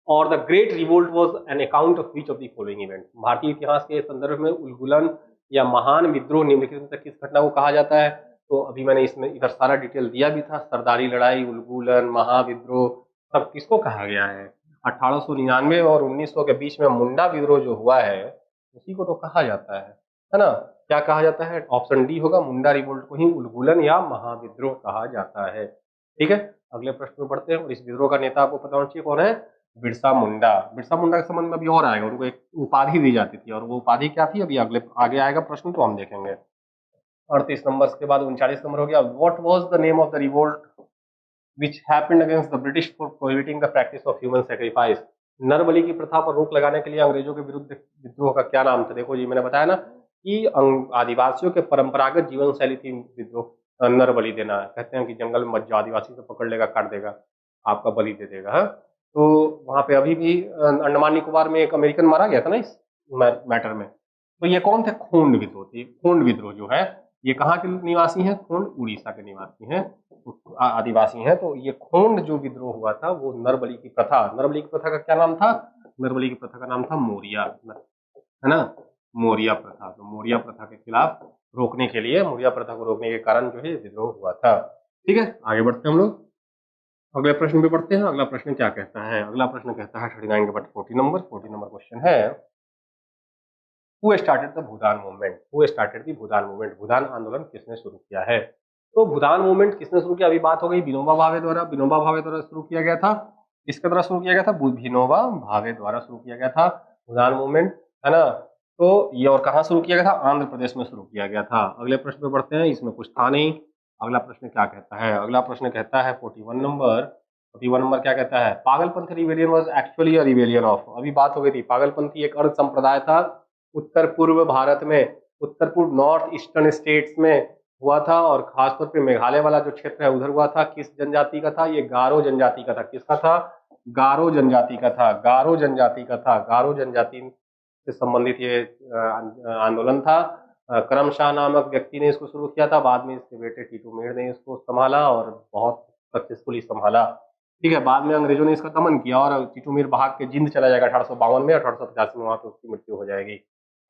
और the great revolt was an account of which of the following event? भारतीय इतिहास के संदर्भ में उलगुलन या महान विद्रोह निम्नलिखित में से किस घटना को कहा जाता है? तो अभी मैंने इसमें इधर सारा डिटेल दिया भी था, सरदारी लड़ाई, उलगुलन, महाविद्रोह, सब किसको कहा गया है? 1899 और 1900 के बीच में मुंडा विद्रोह जो हुआ है उसी को तो कहा जाता है ना। क्या कहा जाता है? ऑप्शन डी होगा, मुंडा रिवोल्ट को ही उलगुलन या महाविद्रोह कहा जाता है, ठीक है। अगले प्रश्न में बढ़ते हैं, और इस विद्रोह का नेता आपको पता होना चाहिए कौन है? बिरसा मुंडा। बिरसा मुंडा के संबंध में अभी और आएगा, उनको एक उपाधि दी जाती थी, और वो उपाधि क्या थी अभी आगे आएगा प्रश्न तो हम देखेंगे। 38 नंबर के बाद 39 नंबर हो गया। What was the name of the revolt which happened against the British for prohibiting the practice of human sacrifice? नरबलि की प्रथा पर रोक लगाने के लिए अंग्रेजों के विरुद्ध विद्रोह का क्या नाम था? देखो जी, मैंने बताया ना कि आदिवासियों के परंपरागत जीवन शैली थी विद्रोह, नरबलि देना। कहते हैं कि जंगल में मत जाओ, आदिवासी से पकड़ लेगा, काट देगा, आपका बलि दे देगा। हाँ, तो वहां पे अभी भी अंडमान निकोबार में एक अमेरिकन मारा गया था ना इस मैटर में। तो ये कौन थे? खोंड विद्रोह थी। खोंड विद्रोह जो है ये कहाँ के निवासी हैं? खोंड उड़ीसा के निवासी हैं, आदिवासी हैं। तो ये खोंड जो विद्रोह हुआ था वो नरबलि की प्रथा, नरबलि की प्रथा का क्या नाम था? नरबलि की प्रथा का नाम था मौर्या, है ना, मौर्या प्रथा। तो मौर्या प्रथा के खिलाफ रोकने के लिए, मौर्या प्रथा को रोकने के कारण जो है विद्रोह हुआ था, ठीक है। आगे बढ़ते हैं हम लोग, अगले प्रश्न पे पढ़ते हैं। अगला प्रश्न क्या कहता है? अगला प्रश्न कहता है 39 के बाद 40 नंबर क्वेश्चन है, who started the Bhoodan movement? Who started the Bhoodan movement? Bhoodan आंदोलन किसने शुरू किया है? तो भूदान मूवमेंट किसने शुरू किया? अभी बात हो गई विनोबा भावे द्वारा। विनोबा भावे द्वारा शुरू किया गया था, किसके द्वारा शुरू किया गया था? विनोबा भावे द्वारा शुरू किया गया था भूदान मूवमेंट, है ना। तो ये और कहाँ शुरू किया गया था? आंध्र प्रदेश में शुरू किया गया था। अगले प्रश्न पे बढ़ते हैं, इसमें कुछ था नहीं। अगला प्रश्न क्या कहता है? अगला प्रश्न कहता है 41 नंबर। 41 नंबर क्या कहता है? Pagalpanth rebellion was actually a rebellion of. अभी बात हो गई थी, पागलपंथी एक अर्ध संप्रदाय था उत्तर पूर्व भारत में, उत्तर पूर्व नॉर्थ ईस्टर्न स्टेट्स में हुआ था, और खासतौर पे मेघालय वाला जो क्षेत्र है उधर हुआ था। किस जनजाति का था? ये गारो जनजाति का था। किसका था? गारो जनजाति का था, गारो जनजाति का था। गारो जनजाति से संबंधित ये आंदोलन था। करमशाह नामक व्यक्ति ने इसको शुरू किया था, बाद में इसके बेटे टीटू मीर ने इसको संभाला और बहुत सक्सेसफुली संभाला। ठीक है, बाद में अंग्रेजों ने इसका दमन किया और टीटू मीर भाग के जिंद चला जाएगा 1852 में, 1885 में वहां पे उसकी मृत्यु हो जाएगी।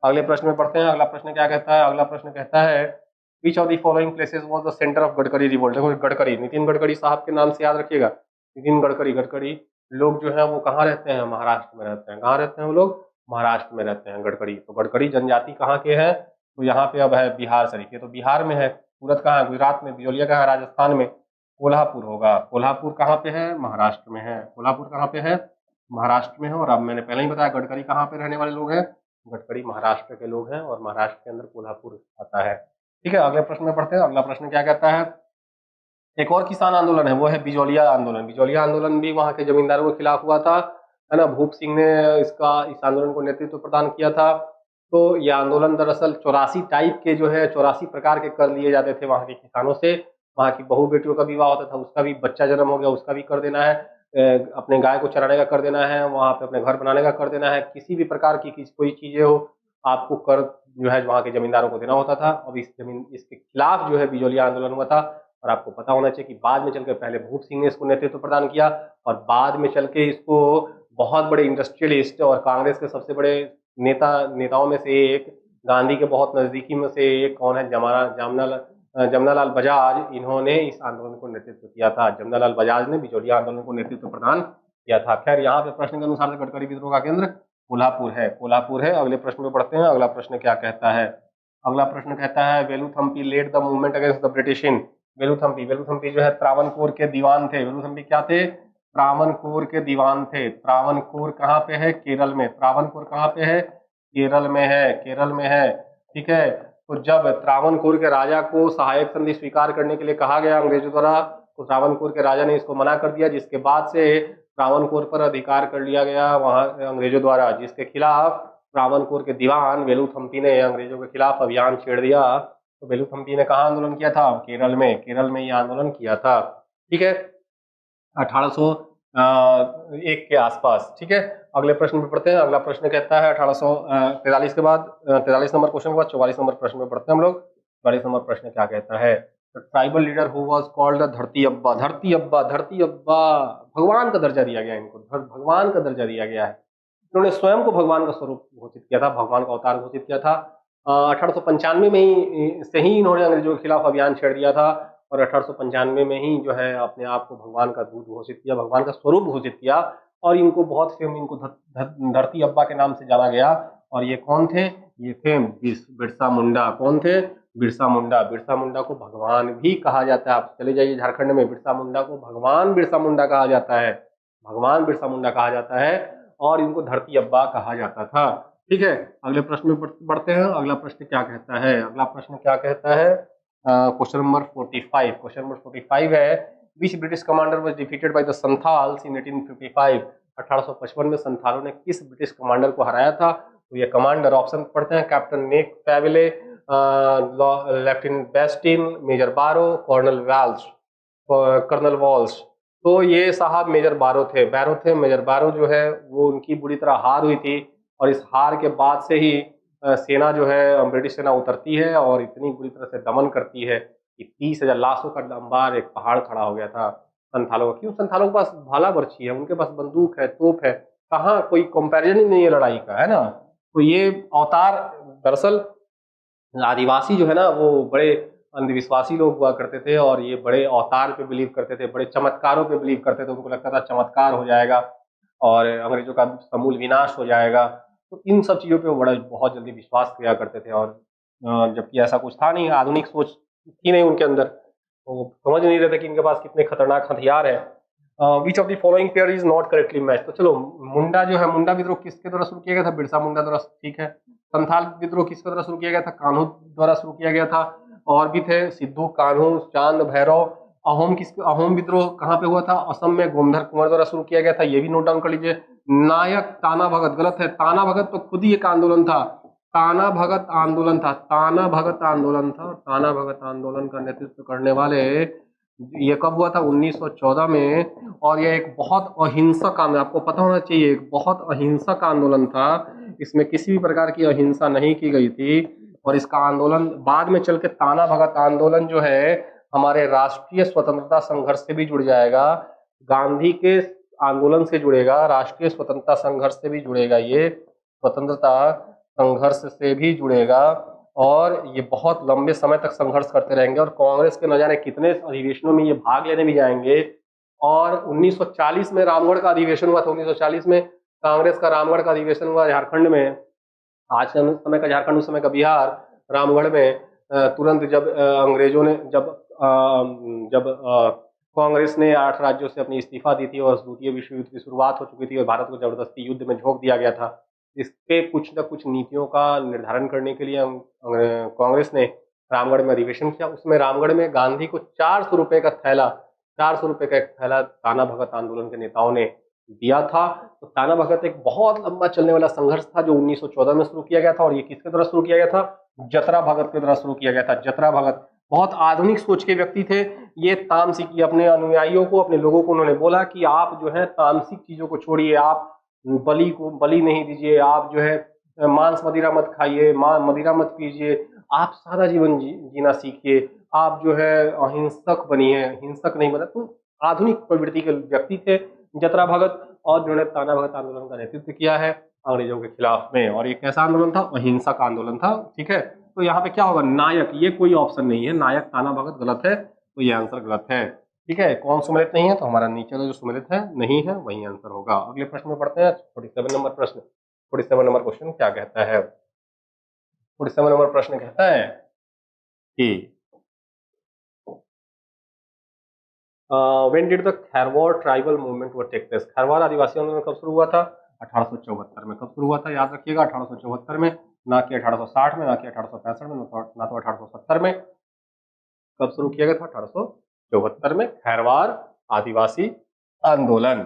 अगले प्रश्न में पढ़ते हैं। अगला प्रश्न क्या कहता है? अगला प्रश्न कहता है विच of the following places was the centre of Gadkari revolt. देखो गडकरी, नितिन गडकरी साहब के नाम से याद रखिएगा। नितिन गडकरी, गडकरी लोग जो है वो कहाँ रहते हैं? महाराष्ट्र में रहते हैं। कहाँ रहते हैं वो लोग? महाराष्ट्र में रहते हैं गडकरी। तो गडकरी जनजाति कहाँ के हैं? तो यहाँ पे अब है बिहार शरीफ, ये तो बिहार में है। सूरत कहाँ है? गुजरात में। बिजोलिया कहाँ है? राजस्थान में। कोल्हापुर होगा। कोल्हापुर कहाँ पे है? महाराष्ट्र में है। कोल्हापुर कहाँ पे है? महाराष्ट्र में है। और अब मैंने पहले ही बताया गडकरी कहाँ पे रहने वाले लोग हैं? गडकरी महाराष्ट्र के लोग हैं और महाराष्ट्र के अंदर कोल्हापुर आता है। ठीक है, अगले प्रश्न में पढ़ते हैं। अगला प्रश्न क्या कहता है? एक और किसान आंदोलन है, वो है बिजोलिया आंदोलन। बिजोलिया आंदोलन भी वहां के जमींदारों के खिलाफ हुआ था, है ना। भूप सिंह ने इस आंदोलन को नेतृत्व प्रदान किया था। तो यह आंदोलन दरअसल 84 टाइप के जो है 84 प्रकार के कर लिए जाते थे वहां के किसानों से। वहां की बहु बेटियों का विवाह होता था, उसका भी, बच्चा जन्म हो गया उसका भी कर देना है, अपने गाय को चराने का कर देना है, वहां पे अपने घर बनाने का कर देना है, किसी भी प्रकार की कोई चीजें हो आपको कर जो है वहां के जमींदारों को देना होता था। अब इसके खिलाफ जो है बिजोलिया आंदोलन हुआ था। और आपको पता होना चाहिए कि बाद में चलकर पहले भूप सिंह ने इसको नेतृत्व प्रदान किया और बाद में चल के इसको बहुत बड़े इंडस्ट्रियलिस्ट और कांग्रेस के सबसे बड़े नेताओं में से एक, गांधी के बहुत नजदीकी में से एक कौन है? जमनालाल बजाज, इन्होंने इस आंदोलन को नेतृत्व किया था। जमनालाल बजाज ने बिजोलिया आंदोलन को नेतृत्व प्रदान किया था। खैर, यहाँ पे प्रश्न के अनुसार गडकरी विद्रोह का केंद्र कोल्हापुर है। कोल्हापुर है। अगले प्रश्न में पढ़ते हैं। अगला प्रश्न क्या कहता है? अगला प्रश्न कहता है Veluthampi led the movement against the British in. Veluthampi जो है त्रावणकोर के दीवान थे। वेलुथम्पी क्या थे? त्रावणकोर के दीवान थे। त्रावणकोर कहाँ पे है? केरल में। त्रावणकोर कहाँ पे है? केरल में है। केरल में है। ठीक है, तो जब त्रावणकोर के राजा को सहायक संधि स्वीकार करने के लिए कहा गया अंग्रेजों द्वारा, तो त्रावणकोर के राजा ने इसको मना कर दिया, जिसके बाद से त्रावणकोर पर अधिकार कर लिया गया वहां अंग्रेजों द्वारा, जिसके खिलाफ त्रावणकोर के दीवान वेलुथम्पी ने अंग्रेजों के खिलाफ अभियान छेड़ दिया। तो वेलुथम्पी ने कहाँ आंदोलन किया था? केरल में। केरल में ये आंदोलन किया था। ठीक है, 1801 के आसपास। ठीक है, अगले प्रश्न पे पढ़ते हैं। अगला प्रश्न कहता है 1843 के बाद 43 नंबर क्वेश्चन के बाद 44 नंबर प्रश्न में पढ़ते हैं हम लोग। 44 नंबर प्रश्न क्या कहता है? Tribal leader who was called the धरती अब्बा। धरती अब्बा, धरती अब्बा, भगवान का दर्जा दिया गया इनको, भगवान का दर्जा दिया गया है। इन्होंने स्वयं को भगवान का स्वरूप घोषित किया था, भगवान का अवतार घोषित किया था। 1895 में ही से ही इन्होंने अंग्रेजों के खिलाफ अभियान छेड़ दिया था और 1895 में ही जो है अपने आप को भगवान का दूत घोषित किया, भगवान का स्वरूप घोषित किया। और इनको बहुत फेम, इनको धरती अब्बा के नाम से जाना गया। और ये कौन थे? ये थे बिरसा मुंडा। कौन थे? बिरसा मुंडा। बिरसा मुंडा को भगवान भी कहा जाता है। आप चले जाइए झारखंड में, बिरसा मुंडा को भगवान बिरसा मुंडा कहा जाता है, भगवान बिरसा मुंडा कहा जाता है और इनको धरती अब्बा कहा जाता था। ठीक है, अगले प्रश्न में बढ़ते हैं। अगला प्रश्न क्या कहता है? अगला प्रश्न क्या कहता है? Question number 45। क्वेश्चन नंबर 45 है which British commander was defeated by the Santhals in 1855। 1855 में संथालों ने किस ब्रिटिश कमांडर को हराया था? तो ये कमांडर ऑप्शन पढ़ते हैं। कैप्टन नेक पैवेले, लेफ्टिनेंट बेस्टिन, मेजर बारो, कर्नल वॉल्स। तो ये साहब मेजर बारो थे। मेजर बारो जो है वो उनकी बुरी तरह हार हुई थी और इस हार के बाद से ही सेना जो है ब्रिटिश सेना उतरती है और इतनी बुरी तरह से दमन करती है कि 30,000 लाशों का अंबार एक पहाड़ खड़ा हो गया था संथालों का। क्यों? संथालों के पास भाला बर्छी है, उनके पास बंदूक है, तोप है, कहाँ कोई कंपैरिजन ही नहीं है लड़ाई का, है ना। तो ये अवतार दरअसल आदिवासी जो है ना वो बड़े अंधविश्वासी लोग हुआ करते थे और ये बड़े अवतार पे बिलीव करते थे, बड़े चमत्कारों पे बिलीव करते थे। उनको लगता था चमत्कार हो जाएगा और अंग्रेजों का समूल विनाश हो जाएगा। तो इन सब चीज़ों पे वो बड़ा बहुत जल्दी विश्वास किया करते थे और जबकि ऐसा कुछ था नहीं, आधुनिक सोच थी नहीं उनके अंदर। तो वो समझ नहीं रहे थे कि इनके पास कितने खतरनाक हथियार है। विच of the following pair is not correctly match. तो चलो, मुंडा जो है, मुंडा विद्रोह किसके द्वारा शुरू किया गया था? बिरसा मुंडा द्वारा। ठीक है। संथाल विद्रोह किसके द्वारा शुरू किया गया था? कान्हू द्वारा शुरू किया गया था। और भी थे सिद्धू, कान्हू, चांद भैरव। अहोम विद्रोह कहाँ पे हुआ था? असम में गोमधर कुंवर द्वारा शुरू किया गया था। ये भी नोट डाउन कर लीजिए। नायक ताना भगत, गलत है। ताना भगत तो खुद ही एक आंदोलन था, ताना भगत आंदोलन था, ताना भगत आंदोलन था। ताना भगत आंदोलन का नेतृत्व करने वाले, ये कब हुआ था? 1914 में। और यह एक बहुत अहिंसक आंदोलन, आपको पता होना चाहिए, एक बहुत अहिंसक आंदोलन था। इसमें किसी भी प्रकार की अहिंसा नहीं की गई थी। और इसका आंदोलन बाद में चल के ताना भगत आंदोलन जो है हमारे राष्ट्रीय स्वतंत्रता संघर्ष से भी जुड़ जाएगा, गांधी के आंदोलन से जुड़ेगा, राष्ट्रीय स्वतंत्रता संघर्ष से भी जुड़ेगा, ये स्वतंत्रता संघर्ष से भी जुड़ेगा और ये बहुत लंबे समय तक संघर्ष करते रहेंगे और कांग्रेस के न जाने कितने अधिवेशनों में ये भाग लेने भी जाएंगे। और 1940 में रामगढ़ का अधिवेशन हुआ था, 1940 में कांग्रेस का रामगढ़ का अधिवेशन हुआ झारखंड में, आज के समय का झारखंड उस समय का बिहार, रामगढ़ में तुरंत जब अंग्रेजों ने जब कांग्रेस ने 8 राज्यों से अपनी इस्तीफा दी थी और द्वितीय विश्व युद्ध की शुरुआत हो चुकी थी और भारत को जबरदस्ती युद्ध में झोंक दिया गया था, इसके कुछ न कुछ नीतियों का निर्धारण करने के लिए कांग्रेस ने रामगढ़ में अधिवेशन किया। उसमें रामगढ़ में गांधी को 400 रुपए का थैला, 400 रुपए का एक थैला ताना भगत आंदोलन के नेताओं ने दिया था। तो ताना भगत एक बहुत लंबा चलने वाला संघर्ष था जो 1914 में शुरू किया गया था और ये किसके द्वारा शुरू किया गया था? जतरा भगत के द्वारा शुरू किया गया था। जतरा भगत बहुत आधुनिक सोच के व्यक्ति थे। ये तामसिक, अपने अनुयायियों को, अपने लोगों को उन्होंने बोला कि आप जो है तामसिक चीजों को छोड़िए, आप बलि को बलि नहीं दीजिए, आप जो है मांस मदिरा मत खाइए, मदिरा मत पीजिए, आप सादा जीवन जीना सीखिए, आप जो है अहिंसक बनिए, हिंसक नहीं बने। तो आधुनिक प्रवृत्ति के व्यक्ति थे जतरा भगत और जिन्होंने ताना भगत आंदोलन का नेतृत्व किया है अंग्रेजों के खिलाफ में। और ये कैसा आंदोलन था? अहिंसक आंदोलन था। ठीक है, तो यहाँ पे क्या होगा? नायक, ये कोई ऑप्शन नहीं है, नायक ताना भगत गलत है, तो ये आंसर गलत है। ठीक है, कौन सुमेलित नहीं है? तो हमारा नीचे का जो सुमेलित है नहीं है वही आंसर होगा। अगले प्रश्न में पढ़ते हैं 47 नंबर प्रश्न। 47 नंबर क्वेश्चन क्या कहता है? 47 नंबर प्रश्न कहता है कि when did the Kharwar tribal movement were take place? Kharwar आदिवासी आंदोलन कब शुरू हुआ था? 1874 में। कब शुरू हुआ था? याद रखिएगा, 1874 में, ना कि 1860 में, ना कि 1865 में, ना तो 1870 में। कब शुरू किया गया था? 1874 में, खैरवार आदिवासी आंदोलन।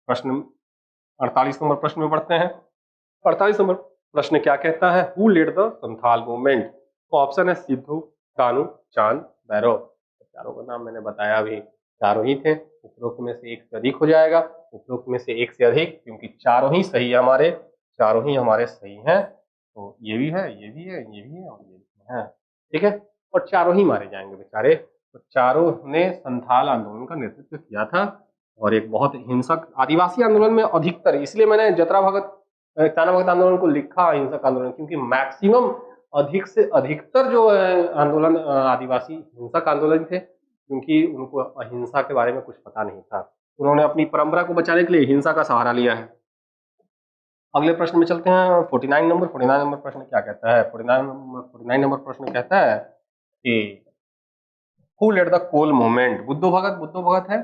प्रश्न 48 नंबर प्रश्न में पढ़ते हैं। 48 नंबर प्रश्न क्या कहता है? Who led the Santhal movement? तो ऑप्शन है सिद्धू, कानू, चांद, भैरव। चारों का नाम मैंने बताया अभी, चारों ही थे। उपरोक्त में से एक से अधिक हो जाएगा, उपरोक्त में से एक से अधिक, क्योंकि चारों ही सही है हमारे, चारों ही हमारे सही हैं। तो ये भी है, ये भी है, ये भी है और ये भी है। ठीक है, और चारों ही मारे जाएंगे बेचारे। तो चारों ने संथाल आंदोलन का नेतृत्व किया था और एक बहुत हिंसक आदिवासी आंदोलन में अधिकतर, इसलिए मैंने जतरा भगत ताना भगत आंदोलन को लिखा अहिंसक आंदोलन, क्योंकि मैक्सिमम अधिक से अधिकतर जो आंदोलन आदिवासी हिंसक आंदोलन थे, क्योंकि उनको अहिंसा के बारे में कुछ पता नहीं था। उन्होंने अपनी परंपरा को बचाने के लिए हिंसा का सहारा लिया है। अगले प्रश्न में चलते हैं 49 नंबर। 49 नंबर प्रश्न क्या कहता है? 49 नंबर प्रश्न कहता है कि who led the Kol movement? Budhu Bhagat, Budhu Bhagat है।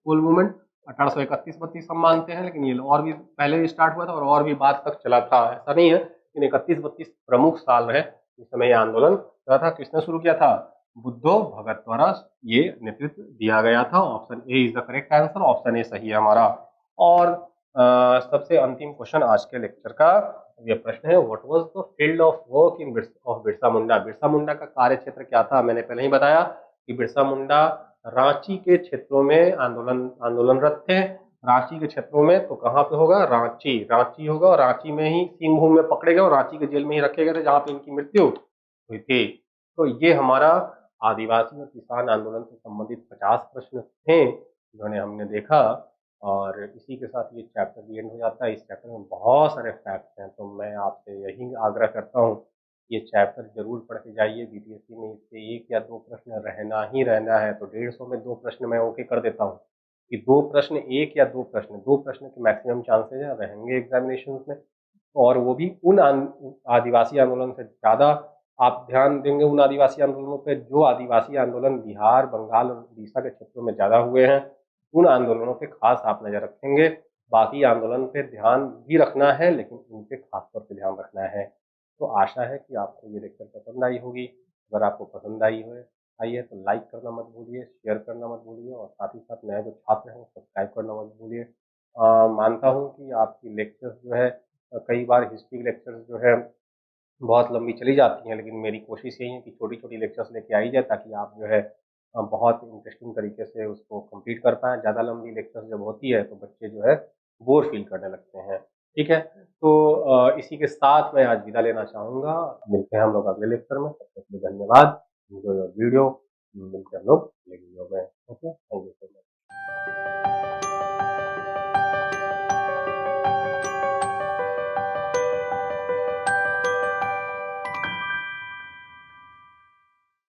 कोल मूवमेंट 1831-32 हम मानते हैं, लेकिन ये और भी पहले स्टार्ट हुआ था और भी बाद तक चला था, ऐसा नहीं है। लेकिन 31-32 प्रमुख साल रहे जिस समय यह आंदोलन चला था। किसने शुरू किया था? बुद्धो भगत द्वारा ये नेतृत्व दिया गया था। Option A is the correct answer, option A सही है हमारा। और सबसे अंतिम क्वेश्चन आज के लेक्चर का ये प्रश्न है, what was the field of work in of Birsa Munda? Birsa Munda का कार्य क्षेत्र क्या था? मैंने पहले ही बताया कि बिरसा मुंडा रांची के क्षेत्रों में आंदोलनरत थे। रांची के क्षेत्रों में, तो कहाँ पे होगा? रांची, रांची होगा और रांची में ही सिंहभूम में पकड़े गए और रांची के जेल में ही रखे गए थे जहाँ पे इनकी मृत्यु हुई थी। तो ये हमारा आदिवासी और किसान आंदोलन से संबंधित 50 प्रश्न थे जिन्होंने हमने देखा और इसी के साथ ये चैप्टर भी एंड हो जाता है। इस चैप्टर में बहुत सारे फैक्ट्स हैं, तो मैं आपसे यही आग्रह करता हूँ ये चैप्टर जरूर पढ़ के जाइए। बीपीएससी में इससे 1 या 2 प्रश्न रहना ही रहना है, तो 150 में 2 प्रश्न मैं ओके कर देता हूँ कि 2 प्रश्न, 1 या 2 प्रश्न, 2 प्रश्न के मैक्सिमम चांसेज हैं रहेंगे एग्जामिनेशन में। और वो भी उन आदिवासी आंदोलन से ज़्यादा आप ध्यान देंगे उन आदिवासी आंदोलनों पे जो आदिवासी आंदोलन बिहार, बंगाल और उड़ीसा के क्षेत्रों में ज़्यादा हुए हैं। उन आंदोलनों पे खास आप नज़र रखेंगे। बाकी आंदोलन पे ध्यान भी रखना है, लेकिन उन पे खास तौर पे ध्यान रखना है। तो आशा है कि आपको ये लेक्चर पसंद आई होगी। अगर आपको पसंद आई है तो लाइक करना मत भूलिए, शेयर करना मत भूलिए और साथ ही साथ नए जो छात्र हैं सब्सक्राइब करना मत भूलिए। मानता हूँ कि आपकी लेक्चर्स जो है कई बार हिस्ट्री लेक्चर्स जो है बहुत लंबी चली जाती हैं, लेकिन मेरी कोशिश यही है कि छोटी-छोटी लेक्चर्स लेके आई जाए ताकि आप जो है बहुत इंटरेस्टिंग तरीके से उसको कंप्लीट कर पाएँ। ज़्यादा लंबी लेक्चर्स जब होती है तो बच्चे जो है बोर फ़ील करने लगते हैं। ठीक है, तो इसी के साथ मैं आज विदा लेना चाहूँगा। मिलते हैं हम लोग अगले लेक्चर में, तब तक के लिए धन्यवाद। Enjoy your video. मिलते हैं हम लोग अगले वीडियो में। Okay, thank you so much.